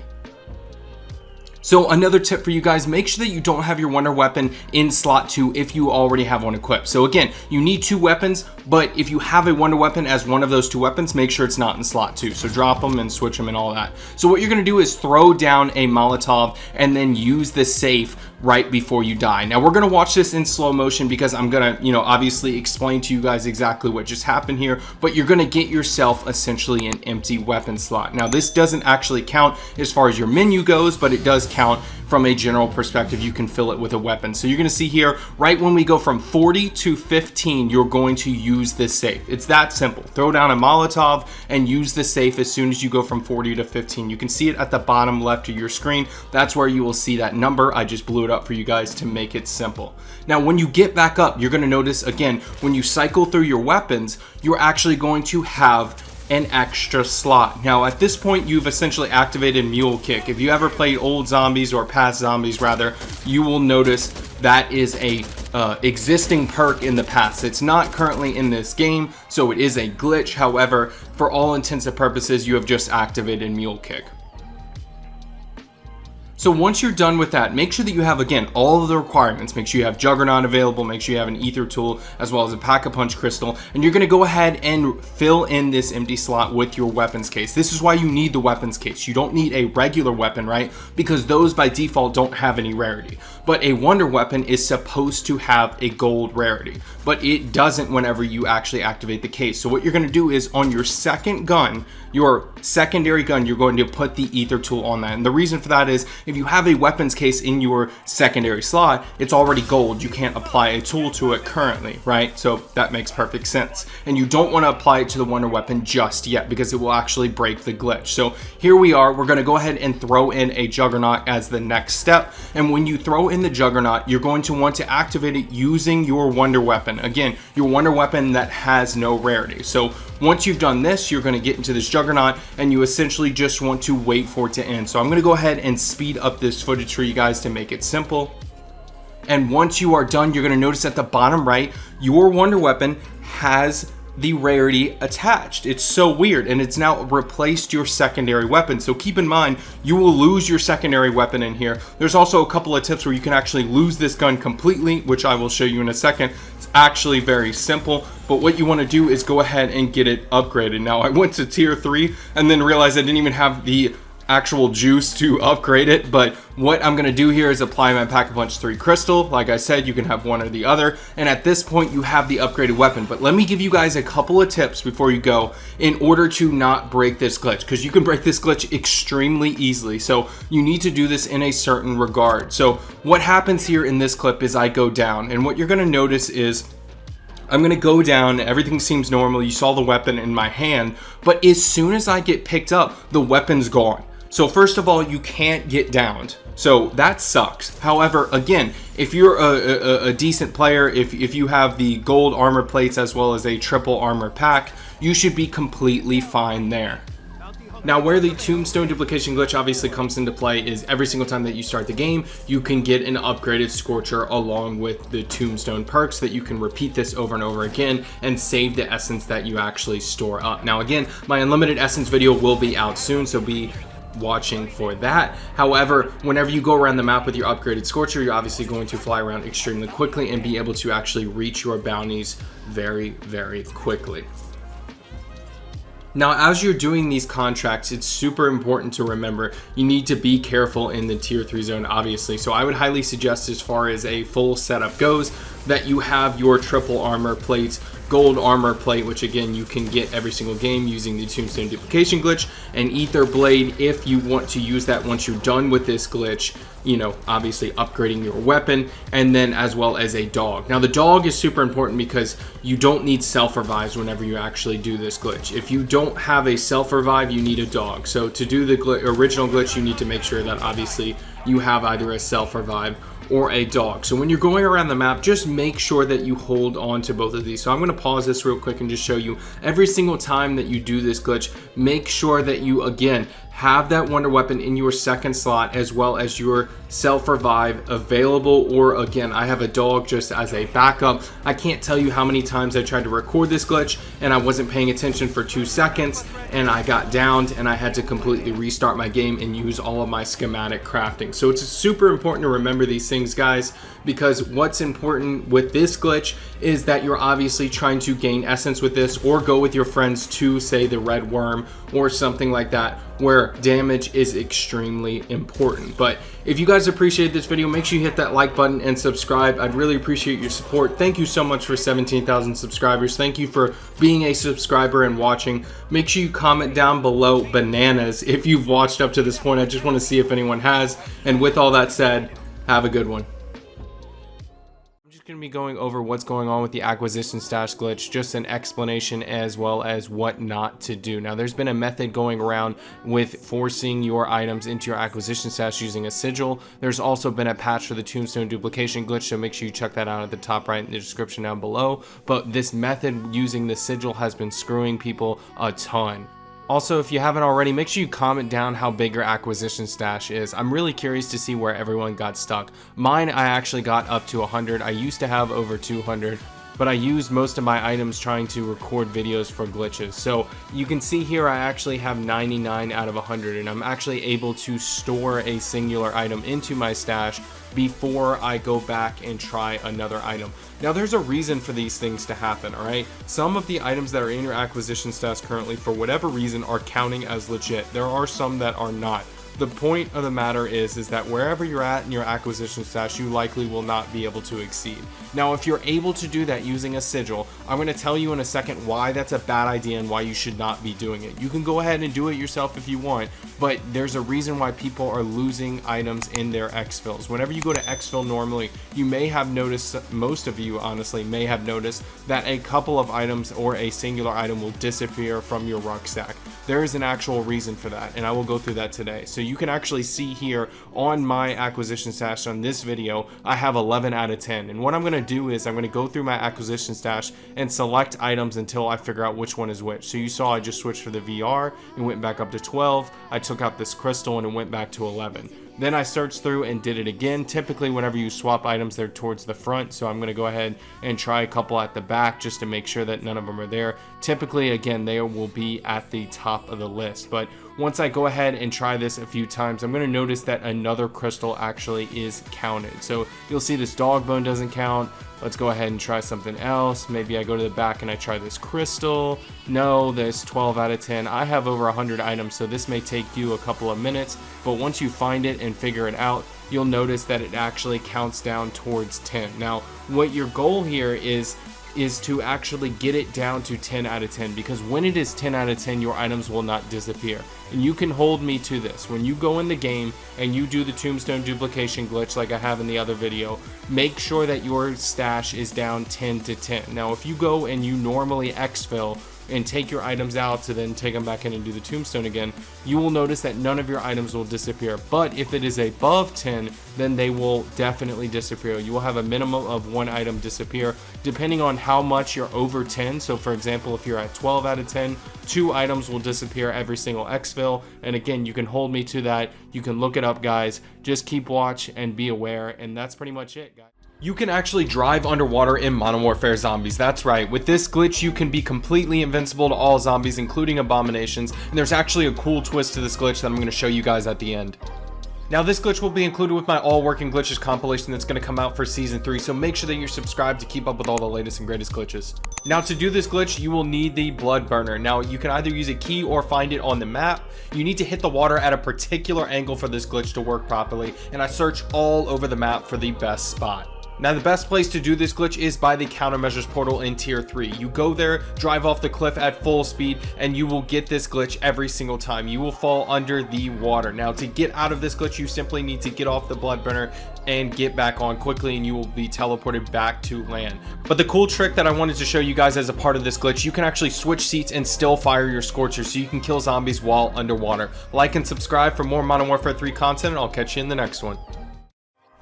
So another tip for you guys, make sure that you don't have your wonder weapon in slot 2 if you already have one equipped. So again, you need 2 weapons, but if you have a wonder weapon as one of those 2 weapons, make sure it's not in slot 2. So drop them and switch them and all that. So what you're going to do is throw down a Molotov and then use the safe right before you die. Now we're going to watch this in slow motion because I'm going to, obviously explain to you guys exactly what just happened here, but you're going to get yourself essentially an empty weapon slot. Now this doesn't actually count as far as your menu goes, but it does count from a general perspective. You can fill it with a weapon. So you're going to see here, right when we go from 40 to 15, you're going to use this safe. It's that simple. Throw down a Molotov and use the safe as soon as you go from 40 to 15. You can see it at the bottom left of your screen. That's where you will see that number. I just blew it up for you guys to make it simple. Now, when you get back up, you're going to notice again, when you cycle through your weapons, you're actually going to have an extra slot. Now at this point, you've essentially activated Mule Kick. If you ever played old Zombies, or past Zombies rather, you will notice that is a existing perk in the past. It's not currently in this game, so it is a glitch. However, for all intents and purposes, you have just activated Mule Kick. So once you're done with that, make sure that you have, again, all of the requirements. Make sure you have Juggernaut available, make sure you have an Aether tool, as well as a Pack-a-Punch crystal, and you're going to go ahead and fill in this empty slot with your weapons case. This is why you need the weapons case. You don't need a regular weapon, right? Because those by default don't have any rarity. But a wonder weapon is supposed to have a gold rarity, but it doesn't whenever you actually activate the case. So what you're going to do is on your second gun, your secondary gun, you're going to put the Aether tool on that. And the reason for that is if you have a weapons case in your secondary slot, it's already gold. You can't apply a tool to it currently, right? So that makes perfect sense. And you don't want to apply it to the wonder weapon just yet because it will actually break the glitch. So here we are. We're going to go ahead and throw in a Juggernaut as the next step. And when you throw in the Juggernaut, you're going to want to activate it using your wonder weapon. Again, your wonder weapon that has no rarity. So once you've done this, you're going to get into this Juggernaut and you essentially just want to wait for it to end. So I'm going to go ahead and speed up this footage for you guys to make it simple. And once you are done, you're going to notice at the bottom right, your wonder weapon has the rarity attached. It's so weird, and it's now replaced your secondary weapon. So keep in mind, you will lose your secondary weapon in here. There's also a couple of tips where you can actually lose this gun completely, which I will show you in a second. It's actually very simple, but what you want to do is go ahead and get it upgraded. Now, I went to tier 3 and then realized I didn't even have the actual juice to upgrade it, but what I'm going to do here is apply my Pack-a-Punch 3 crystal. Like I said, you can have one or the other, and at this point you have the upgraded weapon. But let me give you guys a couple of tips before you go in order to not break this glitch, because you can break this glitch extremely easily. So you need to do this in a certain regard. So what happens here in this clip is I go down, and what you're going to notice is I'm gonna go down, everything seems normal, you saw the weapon in my hand, but as soon as I get picked up, the weapon's gone. So first of all, you can't get downed. So that sucks. However, again, if you're a decent player, if you have the gold armor plates as well as a triple armor pack, you should be completely fine there. Now, where the Tombstone duplication glitch obviously comes into play is every single time that you start the game, you can get an upgraded Scorcher along with the Tombstone perks that you can repeat this over and over again and save the essence that you actually store up. Now, again, my unlimited essence video will be out soon, so be watching for that. However, whenever you go around the map with your upgraded Scorcher, you're obviously going to fly around extremely quickly and be able to actually reach your bounties very, very quickly. Now, as you're doing these contracts, it's super important to remember you need to be careful in the tier 3 zone, obviously. So I would highly suggest, as far as a full setup goes, that you have your triple armor plates, gold armor plate, which again you can get every single game using the Tombstone duplication glitch, and Aether blade if you want to use that once you're done with this glitch, you know, obviously upgrading your weapon, and then as well as a dog. Now, the dog is super important because you don't need self revives whenever you actually do this glitch. If you don't have a self revive, you need a dog. So to do the original glitch, you need to make sure that obviously you have either a self revive or a dog. So when you're going around the map, just make sure that you hold on to both of these. So I'm going to pause this real quick and just show you every single time that you do this glitch, make sure that you again have that wonder weapon in your second slot as well as your self revive available, or again, I have a dog just as a backup. I can't tell you how many times I tried to record this glitch and I wasn't paying attention for 2 seconds and I got downed and I had to completely restart my game and use all of my schematic crafting. So it's super important to remember these things, guys, because what's important with this glitch is that you're obviously trying to gain essence with this, or go with your friends to, say, the red worm or something like that, where damage is extremely important. But if you guys appreciate this video, make sure you hit that like button and subscribe. I'd really appreciate your support. Thank you so much for 17,000 subscribers. Thank you for being a subscriber and watching. Make sure you comment down below bananas if you've watched up to this point. I just want to see if anyone has. And with all that said, have a good one. Going to be going over what's going on with the acquisition stash glitch, just an explanation as well as what not to do. Now, there's been a method going around with forcing your items into your acquisition stash using a sigil. There's also been a patch for the Tombstone duplication glitch, so make sure you check that out at the top right in the description down below. But this method using the sigil has been screwing people a ton. Also, if you haven't already, make sure you comment down how big your acquisition stash is. I'm really curious to see where everyone got stuck. Mine, I actually got up to 100. I used to have over 200, but I used most of my items trying to record videos for glitches. So you can see here I actually have 99 out of 100, and I'm actually able to store a singular item into my stash before I go back and try another item. Now, there's a reason for these things to happen, all right? Some of the items that are in your acquisition stash currently, for whatever reason, are counting as legit. There are some that are not. The point of the matter is that wherever you're at in your acquisition stash, you likely will not be able to exceed. Now, if you're able to do that using a sigil, I'm going to tell you in a second why that's a bad idea and why you should not be doing it. You can go ahead and do it yourself if you want, but there's a reason why people are losing items in their exfils. Whenever you go to exfil normally, you may have noticed, most of you honestly may have noticed, that a couple of items or a singular item will disappear from your rucksack. There is an actual reason for that, and I will go through that today. So you can actually see here on my acquisition stash on this video, I have 11 out of 10. And what I'm going to do is I'm going to go through my acquisition stash and select items until I figure out which one is which. So you saw I just switched for the VR and went back up to 12. I took out this crystal and it went back to 11. Then I searched through and did it again. Typically whenever you swap items, they're towards the front, so I'm going to go ahead and try a couple at the back just to make sure that none of them are there. Typically, again, they will be at the top of the list, but once I go ahead and try this a few times, I'm going to notice that another crystal actually is counted. So you'll see this dog bone doesn't count. Let's go ahead and try something else. Maybe I go to the back and I try this crystal. No, this 12 out of 10. I have over 100 items, so this may take you a couple of minutes, but once you find it and figure it out, you'll notice that it actually counts down towards 10. Now, what your goal here is to actually get it down to 10 out of 10, because when it is 10 out of 10, your items will not disappear. And you can hold me to this. When you go in the game and you do the Tombstone duplication glitch like I have in the other video, make sure that your stash is down 10 to 10. Now, if you go and you normally exfil and take your items out to then take them back in and do the tombstone again, you will notice that none of your items will disappear. But if it is above 10, then they will definitely disappear. You will have a minimum of one item disappear depending on how much you're over 10. So for example, if you're at 12 out of 10, 2 items will disappear every single exfil. And again, you can hold me to that. You can look it up, guys. Just keep watch and be aware. And that's pretty much it, guys. You can actually drive underwater in Modern Warfare Zombies. That's right. With this glitch, you can be completely invincible to all zombies, including abominations. And there's actually a cool twist to this glitch that I'm going to show you guys at the end. Now, this glitch will be included with my all working glitches compilation that's going to come out for season 3, so make sure that you're subscribed to keep up with all the latest and greatest glitches. Now, to do this glitch, you will need the blood burner. Now, you can either use a key or find it on the map. You need to hit the water at a particular angle for this glitch to work properly, and I search all over the map for the best spot. Now, the best place to do this glitch is by the countermeasures portal in tier 3. You go there, drive off the cliff at full speed, and you will get this glitch every single time. You will fall under the water. Now, to get out of this glitch, you simply need to get off the blood burner and get back on quickly, and you will be teleported back to land. But the cool trick that I wanted to show you guys as a part of this glitch, you can actually switch seats and still fire your scorcher, so you can kill zombies while underwater. Like and subscribe for more Modern Warfare 3 content, and I'll catch you in the next one.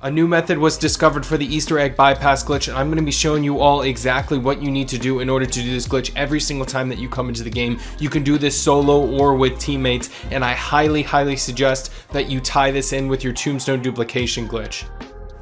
A new method was discovered for the Easter egg bypass glitch, and I'm going to be showing you all exactly what you need to do in order to do this glitch every single time that you come into the game. You can do this solo or with teammates, and I highly suggest that you tie this in with your Tombstone duplication glitch.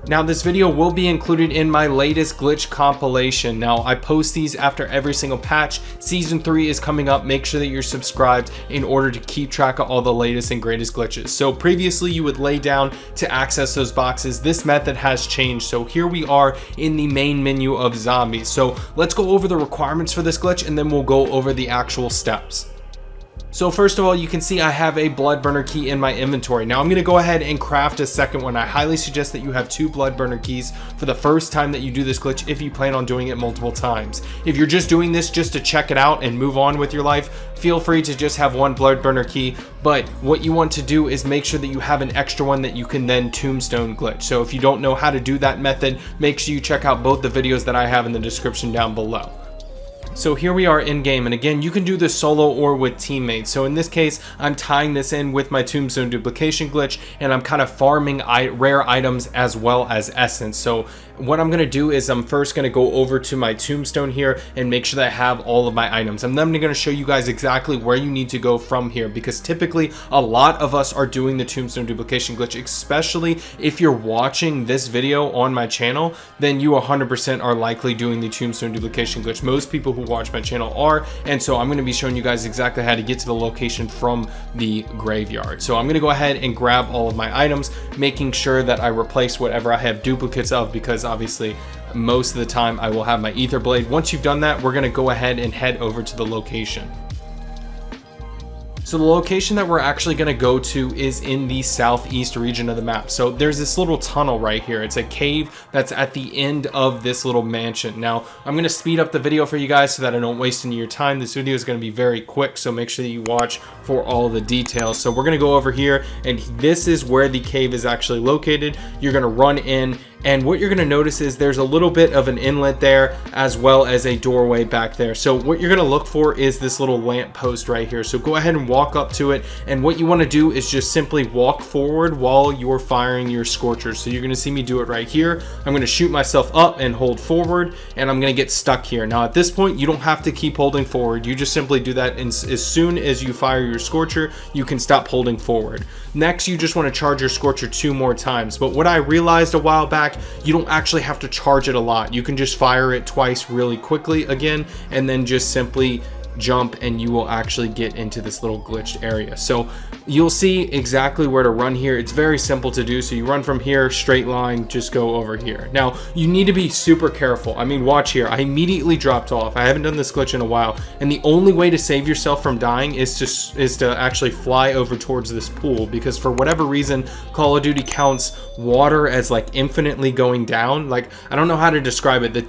Now, this video will be included in my latest glitch compilation. Now, I post these after every single patch. Season 3 is coming up. Make sure that you're subscribed in order to keep track of all the latest and greatest glitches. So previously, you would lay down to access those boxes. This method has changed. So here we are in the main menu of zombies. So let's go over the requirements for this glitch, and then we'll go over the actual steps. So first of all, you can see I have a blood burner key in my inventory. Now I'm going to go ahead and craft a second one. I highly suggest that you have 2 blood burner keys for the first time that you do this glitch if you plan on doing it multiple times. If you're just doing this just to check it out and move on with your life, feel free to just have 1 blood burner key. But what you want to do is make sure that you have an extra one that you can then tombstone glitch. So if you don't know how to do that method, make sure you check out both the videos that I have in the description down below. So here we are in game, and again, you can do this solo or with teammates. So in this case, I'm tying this in with my Tombstone duplication glitch, and I'm kind of farming rare items as well as essence. So what I'm going to do is I'm first going to go over to my Tombstone here and make sure that I have all of my items. And then I'm going to show you guys exactly where you need to go from here, because typically a lot of us are doing the Tombstone duplication glitch, especially if you're watching this video on my channel, then you 100% are likely doing the Tombstone duplication glitch. Most people who watch my channel are, and so I'm going to be showing you guys exactly how to get to the location from the graveyard. So I'm going to go ahead and grab all of my items, making sure that I replace whatever I have duplicates of, because obviously most of the time I will have my Aether blade. Once you've done that, we're going to go ahead and head over to the location. So the location that we're actually going to go to is in the southeast region of the map. So there's this little tunnel right here. It's a cave that's at the end of this little mansion. Now, I'm going to speed up the video for you guys so that I don't waste any of your time. This video is going to be very quick, so make sure that you watch for all the details. So we're going to go over here, and this is where the cave is actually located. You're going to run in, And what you're going to notice is there's a little bit of an inlet there as well as a doorway back there. So what you're going to look for is this little lamp post right here. So go ahead and walk up to it, and what you want to do is just simply walk forward while you're firing your scorchers. So you're going to see me do it right here. I'm going to shoot myself up and hold forward, and I'm going to get stuck here. Now at this point you don't have to keep holding forward. You just simply do that, and as soon as you fire your scorcher you can stop holding forward. Next, you just want to charge your scorcher 2 more times, but what I realized a while back, you don't actually have to charge it a lot. You can just fire it twice really quickly again, and then just simply jump, and you will actually get into this little glitched area. So you'll see exactly where to run here. It's very simple to do. So you run from here, straight line, just go over here. Now you need to be super careful. I mean, watch here. I immediately dropped off. I haven't done this glitch in a while, and the only way to save yourself from dying is to actually fly over towards this pool, because for whatever reason Call of Duty counts water as like infinitely going down. Like, I don't know how to describe it. The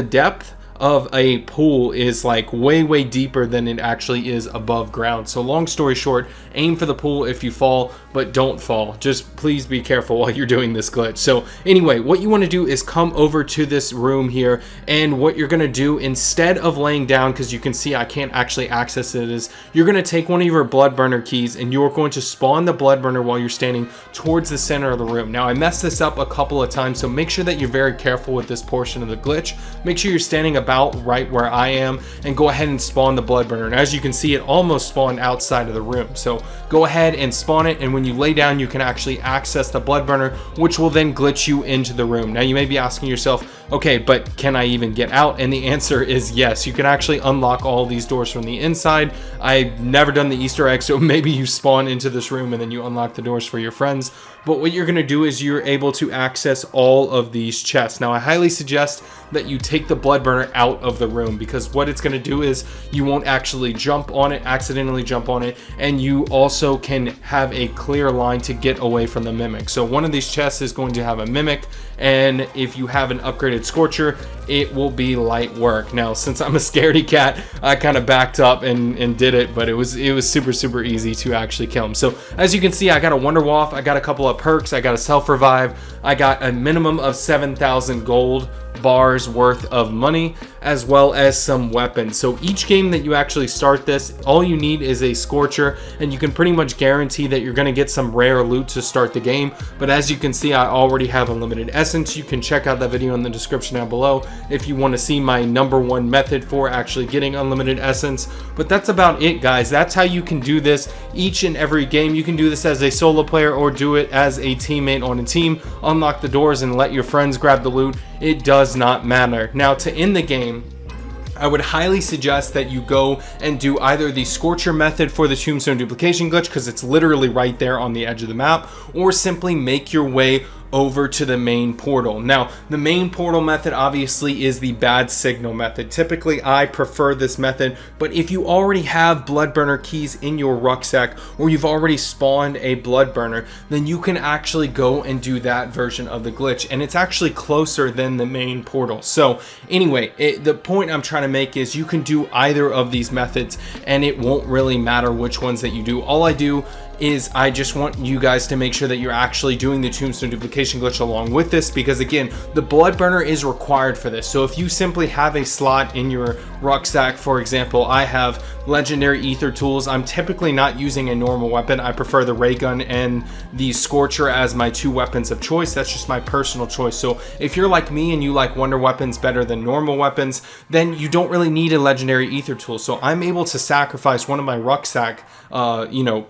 depth of a pool is like way deeper than it actually is above ground. So long story short, aim for the pool if you fall, but don't fall. Just please be careful while you're doing this glitch. So anyway, what you want to do is come over to this room here, and what you're going to do, instead of laying down, because you can see I can't actually access it, is you're going to take one of your blood burner keys and you're going to spawn the blood burner while you're standing towards the center of the room. Now I messed this up a couple of times, so make sure that you're very careful with this portion of the glitch. Make sure you're standing about right where I am, and go ahead and spawn the blood burner. And as you can see, it almost spawned outside of the room. So go ahead and spawn it, and when you lay down you can actually access the blood burner, which will then glitch you into the room. Now you may be asking yourself, okay, but can I even get out? And the answer is yes. You can actually unlock all these doors from the inside. I've never done the Easter egg, so maybe you spawn into this room and then you unlock the doors for your friends. But what you're going to do is you're able to access all of these chests. Now I highly suggest that you take the blood burner out of the room, because what it's going to do is you won't actually accidentally jump on it, and you also can have a clear line to get away from the mimic. So one of these chests is going to have a mimic, and if you have an upgraded scorcher, it will be light work. Now since I'm a scaredy cat, I kind of backed up and did it, but it was super easy to actually kill him. So as you can see, I got a wonder waff, I got a couple of perks, I got a self revive, I got a minimum of 7,000 gold bars worth of money, as well as some weapons. So each game that you actually start this, all you need is a scorcher, and you can pretty much guarantee that you're going to get some rare loot to start the game. But as you can see, I already have unlimited essence. You can check out that video in the description down below if you want to see my #1 method for actually getting unlimited essence. But that's about it, guys. That's how you can do this each and every game. You can do this as a solo player or do it as a teammate on a team. Unlock the doors and let your friends grab the loot. It does not matter. Now to end the game, I would highly suggest that you go and do either the Scorcher method for the Tombstone duplication glitch, because it's literally right there on the edge of the map, or simply make your way over to the main portal. Now the main portal method obviously is the bad signal method. Typically I prefer this method, but if you already have blood burner keys in your rucksack, or you've already spawned a blood burner, then you can actually go and do that version of the glitch, and it's actually closer than the main portal. So anyway, the point I'm trying to make is you can do either of these methods, and it won't really matter which ones that you do. All I do is I just want you guys to make sure that you're actually doing the Tombstone duplication glitch along with this, because again, the blood burner is required for this. So if you simply have a slot in your rucksack, for example, I have legendary ether tools. I'm typically not using a normal weapon. I prefer the ray gun and the scorcher as my 2 weapons of choice. That's just my personal choice. So if you're like me and you like wonder weapons better than normal weapons, then you don't really need a legendary ether tool. So I'm able to sacrifice one of my rucksack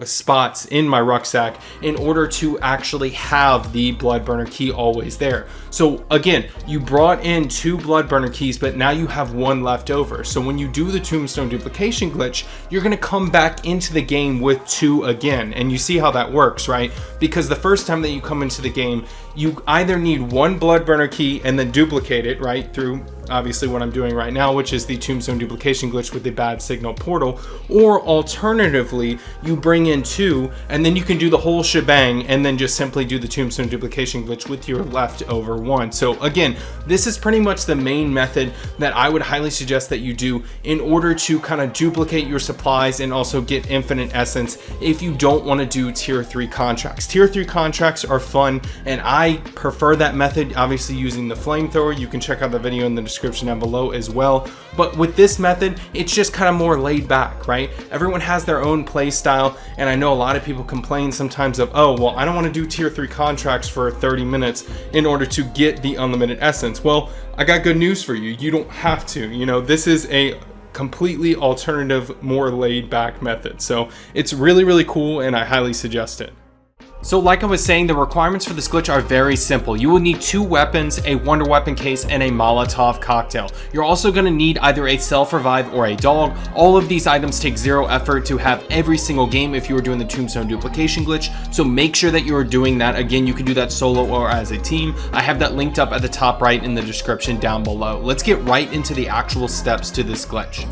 spots in my rucksack in order to actually have the blood burner key always there. So again, you brought in 2 blood burner keys, but now you have 1 left over. So when you do the Tombstone duplication glitch, you're going to come back into the game with 2 again, and you see how that works, right? Because the first time that you come into the game, you either need 1 blood burner key and then duplicate it, right, through obviously what I'm doing right now, which is the Tombstone duplication glitch with the bad signal portal, or alternatively you bring in 2 and then you can do the whole shebang and then just simply do the Tombstone duplication glitch with your leftover 1. So again, this is pretty much the main method that I would highly suggest that you do in order to kind of duplicate your supplies and also get infinite essence if you don't want to do tier 3 contracts. Tier 3 contracts are fun, and I prefer that method, obviously using the flamethrower. You can check out the video in the description down below as well. But with this method, it's just kind of more laid back, right? Everyone has their own play style, and I know a lot of people complain sometimes of, oh, well, I don't want to do tier 3 contracts for 30 minutes in order to get the unlimited essence. Well, I got good news for you. You don't have to. You know, this is a completely alternative, more laid back method. So it's really, really cool, and I highly suggest it. So like I was saying, the requirements for this glitch are very simple. You will need 2 weapons, a wonder weapon case, and a Molotov cocktail. You're also going to need either a self-revive or a dog. All of these items take 0 effort to have every single game if you are doing the Tombstone duplication glitch, so make sure that you are doing that. Again, you can do that solo or as a team. I have that linked up at the top right in the description down below. Let's get right into the actual steps to this glitch.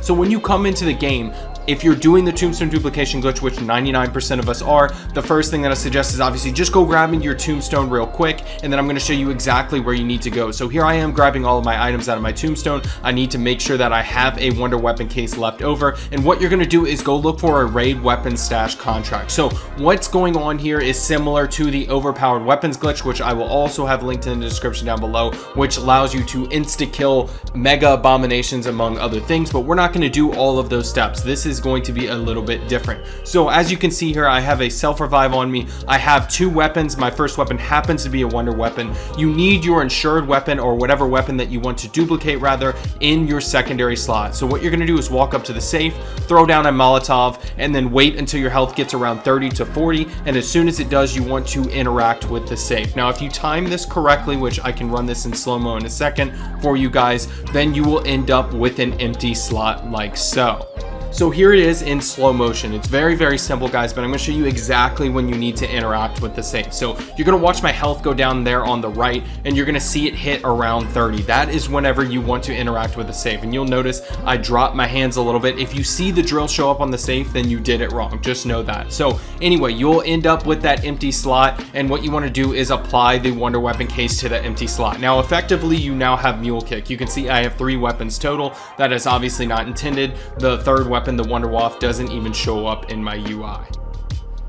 So when you come into the game, if you're doing the Tombstone duplication glitch, which 99% of us are, the first thing that I suggest is obviously just go grabbing your Tombstone real quick, and then I'm going to show you exactly where you need to go. So here I am grabbing all of my items out of my Tombstone. I need to make sure that I have a wonder weapon case left over, and what you're going to do is go look for a raid weapon stash contract. So what's going on here is similar to the overpowered weapons glitch, which I will also have linked in the description down below, which allows you to insta-kill mega abominations among other things, but we're not going to do all of those steps. This is going to be a little bit different. So as you can see here, I have a self-revive on me. I have 2 weapons. My first weapon happens to be a wonder weapon. You need your insured weapon, or whatever weapon that you want to duplicate rather, in your secondary slot. So what you're going to do is walk up to the safe, throw down a Molotov, and then wait until your health gets around 30 to 40, and as soon as it does, you want to interact with the safe. Now if you time this correctly, which I can run this in slow-mo in a second for you guys, then you will end up with an empty slot like so. So here it is in slow motion. It's very, very simple, guys, but I'm going to show you exactly when you need to interact with the safe. So you're going to watch my health go down there on the right, and you're going to see it hit around 30. That is whenever you want to interact with the safe. And you'll notice I drop my hands a little bit. If you see the drill show up on the safe, then you did it wrong. Just know that. So anyway, you'll end up with that empty slot, and what you want to do is apply the wonder weapon case to the empty slot. Now effectively, you now have mule kick. You can see I have 3 weapons total. That is obviously not intended. The third weapon, the Wonder Waft, doesn't even show up in my UI.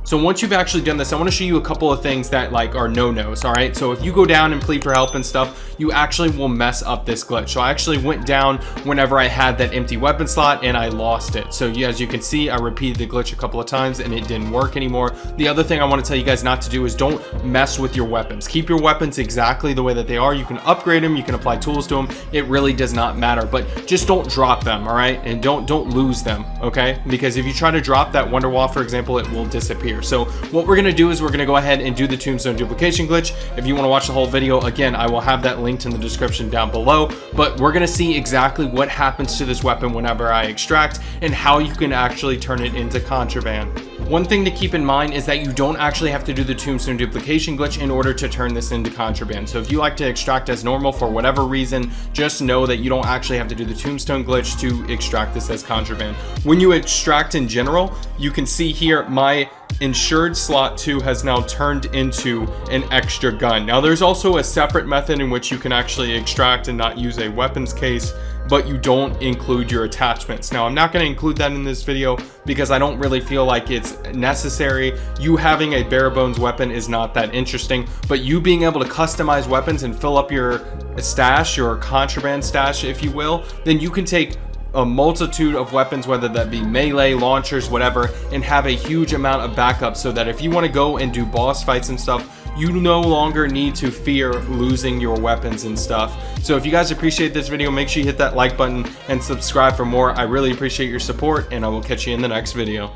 So once you've actually done this, I want to show you a couple of things that like are no-nos. All right, so if you go down and plead for help and stuff, you actually will mess up this glitch. So I actually went down whenever I had that empty weapon slot and I lost it. So yeah, as you can see, I repeated the glitch a couple of times and it didn't work anymore. The other thing I want to tell you guys not to do is don't mess with your weapons. Keep your weapons exactly the way that they are. You can upgrade them, you can apply tools to them. It really does not matter, but just don't drop them, all right? And don't lose them, okay? Because if you try to drop that Wonder Waft, for example, it will disappear. So what we're going to do is we're going to go ahead and do the Tombstone duplication glitch. If you want to watch the whole video, again, I will have that linked in the description down below, but we're going to see exactly what happens to this weapon whenever I extract and how you can actually turn it into contraband. One thing to keep in mind is that you don't actually have to do the Tombstone duplication glitch in order to turn this into contraband. So if you like to extract as normal for whatever reason, just know that you don't actually have to do the Tombstone glitch to extract this as contraband. When you extract in general, you can see here my insured slot 2 has now turned into an extra gun. Now there's also a separate method in which you can actually extract and not use a weapons case, but you don't include your attachments. Now I'm not going to include that in this video because I don't really feel like it's necessary. You having a bare bones weapon is not that interesting, but you being able to customize weapons and fill up your stash, your contraband stash, if you will, then you can take a multitude of weapons, whether that be melee, launchers, whatever, and have a huge amount of backup so that if you want to go and do boss fights and stuff, you no longer need to fear losing your weapons and stuff. So if you guys appreciate this video, make sure you hit that like button and subscribe for more. I really appreciate your support, and I will catch you in the next video.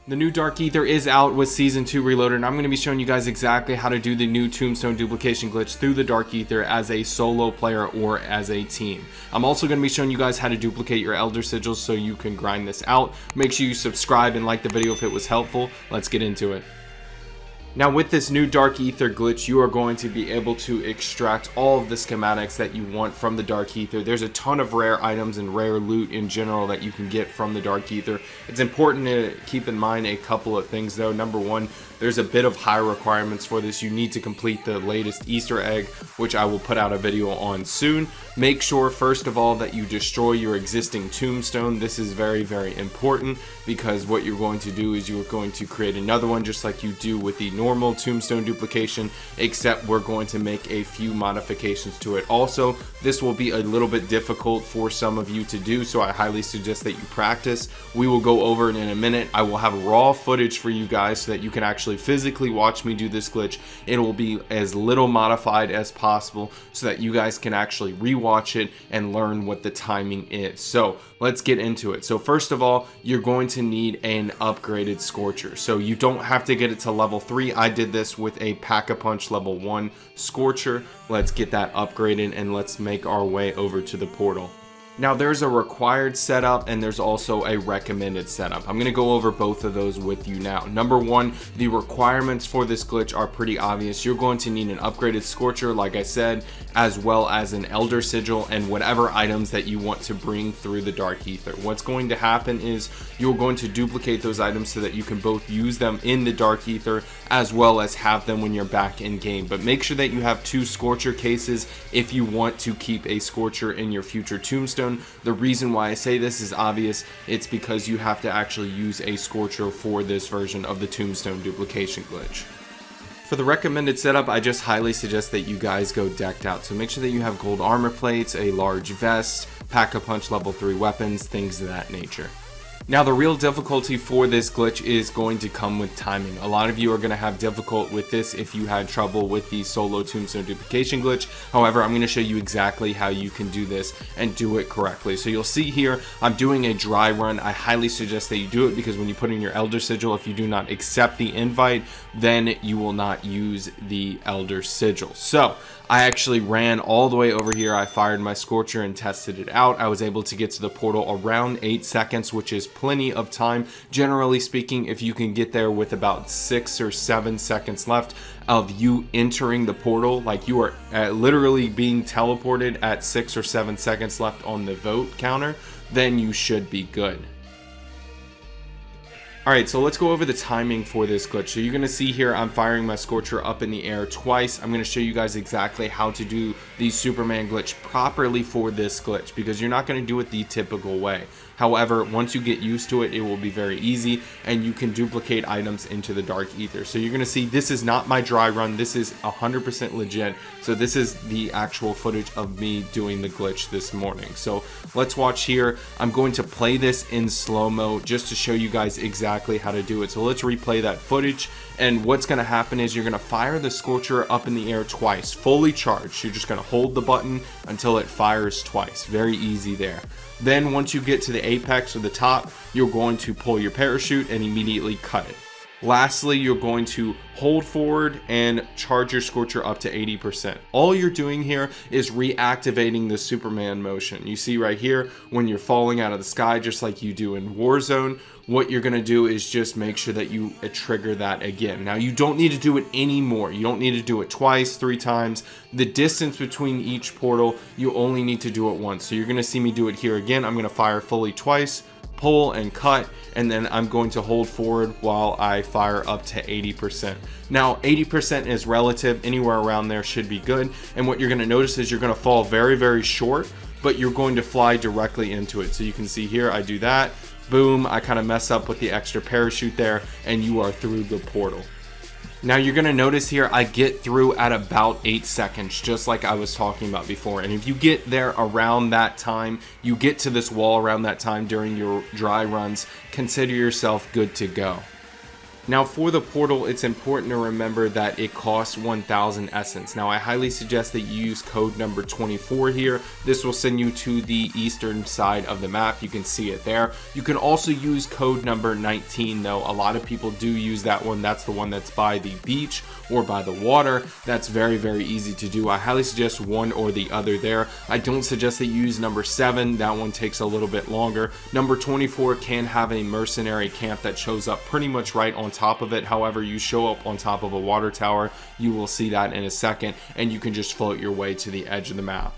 The new Dark Aether is out with Season 2 Reloaded, and I'm going to be showing you guys exactly how to do the new Tombstone duplication glitch through the Dark Aether as a solo player or as a team. I'm also going to be showing you guys how to duplicate your Elder Sigils so you can grind this out. Make sure you subscribe and like the video if it was helpful. Let's get into it. Now with this new Dark Aether glitch, you are going to be able to extract all of the schematics that you want from the Dark Aether. There's a ton of rare items and rare loot in general that you can get from the Dark Aether. It's important to keep in mind a couple of things though. Number one, there's a bit of high requirements for this. You need to complete the latest Easter egg, which I will put out a video on soon. Make sure first of all that you destroy your existing tombstone. This is very, very important, because what you're going to do is you're going to create another one just like you do with the normal tombstone duplication, except we're going to make a few modifications to it. Also, this will be a little bit difficult for some of you to do, so I highly suggest that you practice. We will go over it in a minute. I will have raw footage for you guys so that you can actually physically watch me do this glitch. It will be as little modified as possible so that you guys can actually rewatch it and learn what the timing is. So let's get into it. So first of all, you're going to need an upgraded Scorcher. So you don't have to get it to level 3. I did this with a Pack-a-Punch level 1 Scorcher. Let's get that upgraded and let's make our way over to the portal. Now there's a required setup and there's also a recommended setup. I'm going to go over both of those with you now. Number one, the requirements for this glitch are pretty obvious. You're going to need an upgraded Scorcher, like I said, as well as an Elder Sigil and whatever items that you want to bring through the Dark Aether. What's going to happen is you're going to duplicate those items so that you can both use them in the Dark Aether as well as have them when you're back in game. But make sure that you have 2 Scorcher cases if you want to keep a Scorcher in your future tombstone. The reason why I say this is obvious. It's because you have to actually use a Scorcher for this version of the tombstone duplication glitch. For the recommended setup, I just highly suggest that you guys go decked out. So make sure that you have gold armor plates, a large vest, Pack-a-Punch level 3 weapons, things of that nature. Now the real difficulty for this glitch is going to come with timing. A lot of you are going to have difficulty with this if you had trouble with the solo tombstone duplication glitch. However, I'm going to show you exactly how you can do this and do it correctly. So you'll see here, I'm doing a dry run. I highly suggest that you do it because when you put in your Elder Sigil, if you do not accept the invite, then you will not use the Elder Sigil. So I actually ran all the way over here. I fired my Scorcher and tested it out. I was able to get to the portal around 8 seconds, which is plenty of time. Generally speaking, if you can get there with about 6 or 7 seconds left of you entering the portal, like you are literally being teleported at 6 or 7 seconds left on the vote counter, then you should be good. Alright, so let's go over the timing for this glitch. So you're going to see here I'm firing my Scorcher up in the air twice. I'm going to show you guys exactly how to do the Superman glitch properly for this glitch, because you're not going to do it the typical way. However, once you get used to it, it will be very easy and you can duplicate items into the Dark Aether. So you're going to see this is not my dry run. This is 100% legit. So this is the actual footage of me doing the glitch this morning. So let's watch here. I'm going to play this in slow-mo just to show you guys exactly how to do it. So let's replay that footage. And what's going to happen is you're going to fire the Scorcher up in the air twice, fully charged. You're just going to hold the button until it fires twice. Very easy there. Then once you get to the apex or the top, you're going to pull your parachute and immediately cut it. Lastly, you're going to hold forward and charge your Scorcher up to 80%. All you're doing here is reactivating the Superman motion. You see right here, when you're falling out of the sky, just like you do in Warzone, what you're going to do is just make sure that you trigger that again. Now, you don't need to do it anymore. You don't need to do it twice, 3 times. The distance between each portal, you only need to do it once. So you're going to see me do it here again. I'm going to fire fully twice, pull and cut, and then I'm going to hold forward while I fire up to 80%. Now 80% is relative, anywhere around there should be good. And what you're going to notice is you're going to fall very, very short, but you're going to fly directly into it. So you can see here I do that, boom, I kind of mess up with the extra parachute there, and you are through the portal. Now you're going to notice here I get through at about 8 seconds, just like I was talking about before. And if you get there around that time, you get to this wall around that time during your dry runs, consider yourself good to go. Now for the portal, it's important to remember that it costs 1,000 essence. Now I highly suggest that you use code number 24 here. This will send you to the eastern side of the map. You can see it there. You can also use code number 19 though. A lot of people do use that one. That's the one that's by the beach or by the water. That's very, very easy to do. I highly suggest one or the other there. I don't suggest that you use number 7. That one takes a little bit longer. Number 24 can have a mercenary camp that shows up pretty much right on top of it. However, you show up on top of a water tower, you will see that in a second, and you can just float your way to the edge of the map.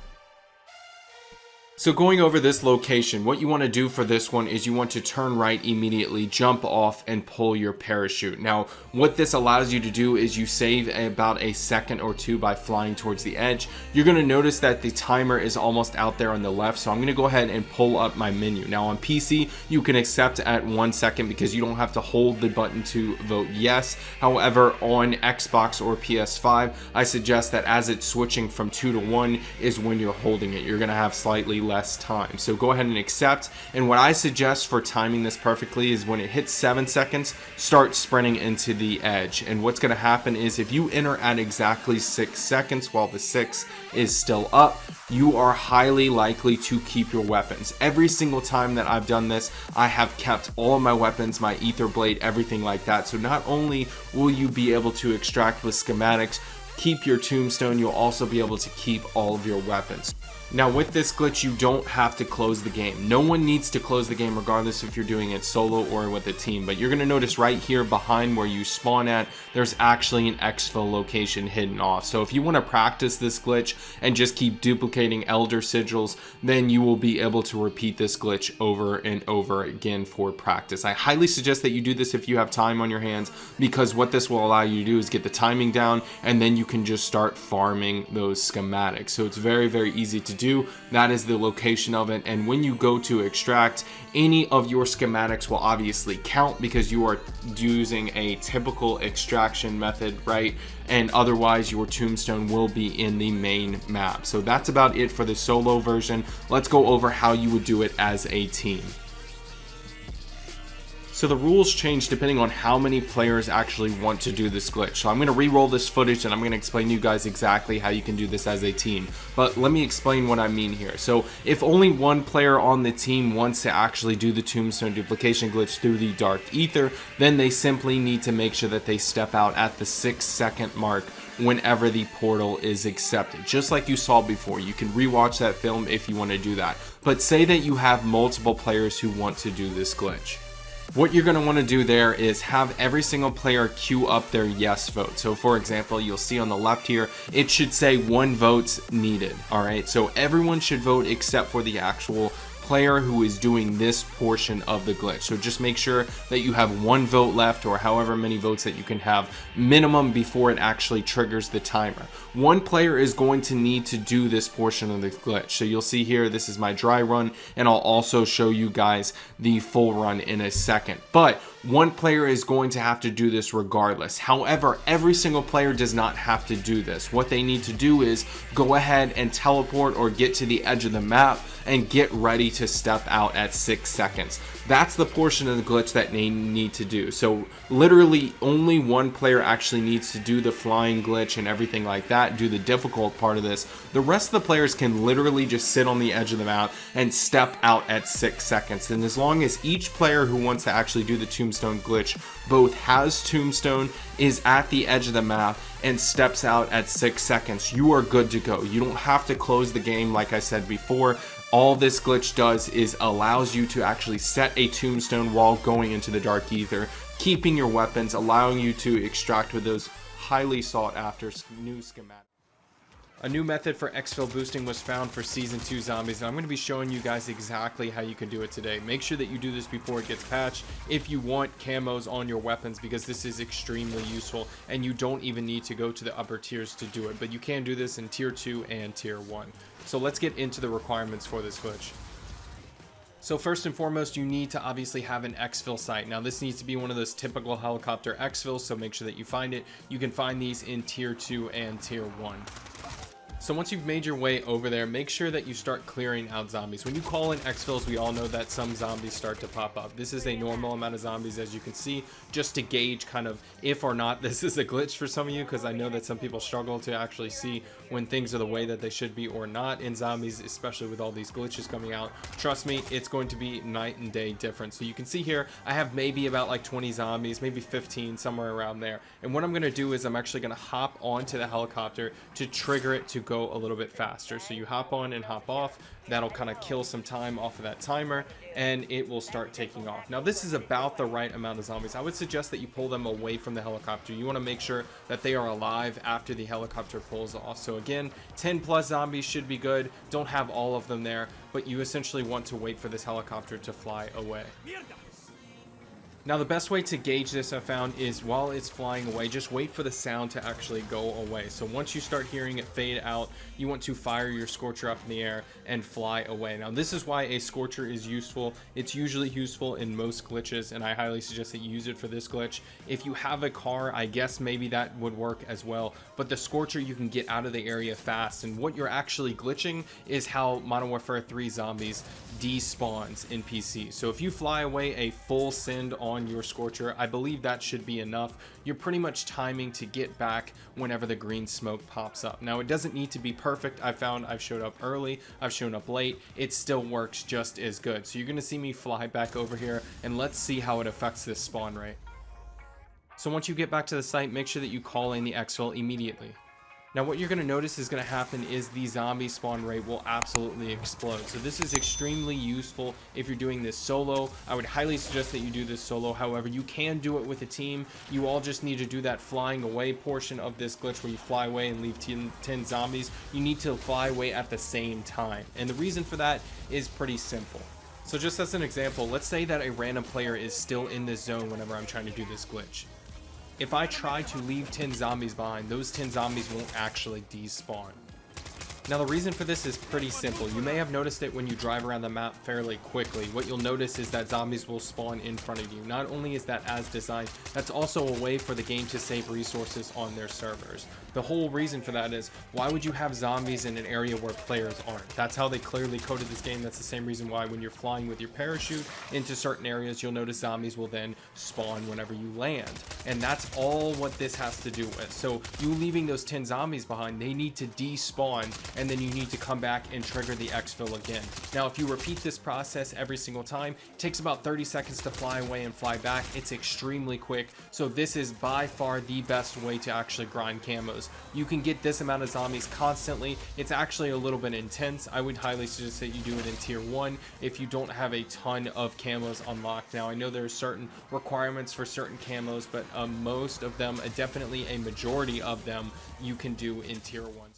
So going over this location, what you want to do for this one is you want to turn right immediately, jump off, and pull your parachute. Now, what this allows you to do is you save about a second or two by flying towards the edge. You're going to notice that the timer is almost out there on the left, so I'm going to go ahead and pull up my menu. Now on PC, you can accept at 1 second because you don't have to hold the button to vote yes. However, on Xbox or PS5, I suggest that as it's switching from 2 to 1 is when you're holding it. You're going to have slightly less time. So go ahead and accept. And what I suggest for timing this perfectly is when it hits 7 seconds, start sprinting into the edge. And what's going to happen is if you enter at exactly 6 seconds while the 6 is still up, you are highly likely to keep your weapons. Every single time that I've done this, I have kept all of my weapons, my Aether blade, everything like that. So not only will you be able to extract with schematics, keep your tombstone, you'll also be able to keep all of your weapons. Now with this glitch, you don't have to close the game. No one needs to close the game regardless if you're doing it solo or with a team. But you're going to notice right here behind where you spawn at, there's actually an exfil location hidden off. So if you want to practice this glitch and just keep duplicating elder sigils, then you will be able to repeat this glitch over and over again for practice. I highly suggest that you do this if you have time on your hands, because what this will allow you to do is get the timing down, and then you can just start farming those schematics. So it's very, very easy to do. That is the location of it, and when you go to extract, any of your schematics will obviously count because you are using a typical extraction method, right? And otherwise your tombstone will be in the main map. So that's about it for the solo version. Let's go over how you would do it as a team. So the rules change depending on how many players actually want to do this glitch. So I'm going to re-roll this footage and I'm going to explain to you guys exactly how you can do this as a team. But let me explain what I mean here. So if only one player on the team wants to actually do the tombstone duplication glitch through the dark ether, then they simply need to make sure that they step out at the 6-second mark whenever the portal is accepted. Just like you saw before, you can rewatch that film if you want to do that. But say that you have multiple players who want to do this glitch. What you're going to want to do there is have every single player queue up their yes vote. So for example, you'll see on the left here, it should say 1 vote needed. All right, so everyone should vote except for the actual player who is doing this portion of the glitch. So just make sure that you have 1 vote left, or however many votes that you can have minimum before it actually triggers the timer. 1 player is going to need to do this portion of the glitch. So you'll see here, this is my dry run, and I'll also show you guys the full run in a second. But 1 player is going to have to do this regardless. However, every single player does not have to do this. What they need to do is go ahead and teleport or get to the edge of the map and get ready to step out at 6 seconds. That's the portion of the glitch that they need to do. So literally only 1 player actually needs to do the flying glitch and everything like that, do the difficult part of this. The rest of the players can literally just sit on the edge of the map and step out at 6 seconds. And as long as each player who wants to actually do the tombstone glitch both has tombstone, is at the edge of the map, and steps out at 6 seconds, you are good to go. You don't have to close the game like I said before. All this glitch does is allows you to actually set a tombstone while going into the dark ether, keeping your weapons, allowing you to extract with those highly sought after new schematics. A new method for exfil boosting was found for Season 2 zombies, and I'm going to be showing you guys exactly how you can do it today. Make sure that you do this before it gets patched if you want camos on your weapons, because this is extremely useful, and you don't even need to go to the upper tiers to do it. But you can do this in Tier 2 and Tier 1. So let's get into the requirements for this glitch. So first and foremost, you need to obviously have an exfil site. Now this needs to be one of those typical helicopter exfils, so make sure that you find it. You can find these in Tier 2 and Tier 1. So once you've made your way over there, make sure that you start clearing out zombies. When you call in exfils, we all know that some zombies start to pop up. This is a normal amount of zombies, as you can see, just to gauge kind of if or not this is a glitch for some of you, because I know that some people struggle to actually see when things are the way that they should be or not in zombies, especially with all these glitches coming out. Trust me, it's going to be night and day different. So you can see here, I have maybe about like 20 zombies, maybe 15, somewhere around there. And what I'm going to do is I'm actually going to hop onto the helicopter to trigger it to go go a little bit faster. So you hop on and hop off. That'll kind of kill some time off of that timer, and it will start taking off. Now this is about the right amount of zombies. I would suggest that you pull them away from the helicopter. You want to make sure that they are alive after the helicopter pulls off. So again, 10 plus zombies should be good. Don't have all of them there, but you essentially want to wait for this helicopter to fly away. Now the best way to gauge this, I found, is while it's flying away, just wait for the sound to actually go away. So once you start hearing it fade out, you want to fire your Scorcher up in the air and fly away. Now this is why a Scorcher is useful. It's usually useful in most glitches, and I highly suggest that you use it for this glitch. If you have a car, I guess maybe that would work as well, but the Scorcher, you can get out of the area fast, and what you're actually glitching is how Modern Warfare 3 zombies despawns in PC. So if you fly away a full send on your Scorcher, I believe that should be enough. You're pretty much timing to get back whenever the green smoke pops up. Now it doesn't need to be perfect. I found I've showed up early, I've shown up late, it still works just as good. So you're gonna see me fly back over here, and let's see how it affects this spawn rate. So once you get back to the site, make sure that you call in the exfil immediately. Now what you're going to notice is going to happen is the zombie spawn rate will absolutely explode. So this is extremely useful if you're doing this solo. I would highly suggest that you do this solo. However, you can do it with a team. You all just need to do that flying away portion of this glitch where you fly away and leave 10 zombies. You need to fly away at the same time. And the reason for that is pretty simple. So just as an example, let's say that a random player is still in this zone whenever I'm trying to do this glitch. If I try to leave 10 zombies behind, those 10 zombies won't actually despawn. Now the reason for this is pretty simple. You may have noticed it when you drive around the map fairly quickly. What you'll notice is that zombies will spawn in front of you. Not only is that as designed, that's also a way for the game to save resources on their servers. The whole reason for that is, why would you have zombies in an area where players aren't? That's how they clearly coded this game. That's the same reason why when you're flying with your parachute into certain areas, you'll notice zombies will then spawn whenever you land. And that's all what this has to do with. So you leaving those 10 zombies behind, they need to despawn, and then you need to come back and trigger the exfil again. Now if you repeat this process every single time, it takes about 30 seconds to fly away and fly back. It's extremely quick. So this is by far the best way to actually grind camos. You can get this amount of zombies constantly. It's actually a little bit intense. I would highly suggest that you do it in tier 1 if you don't have a ton of camos unlocked. Now I know there are certain requirements for certain camos, but most of them, definitely a majority of them, you can do in tier 1.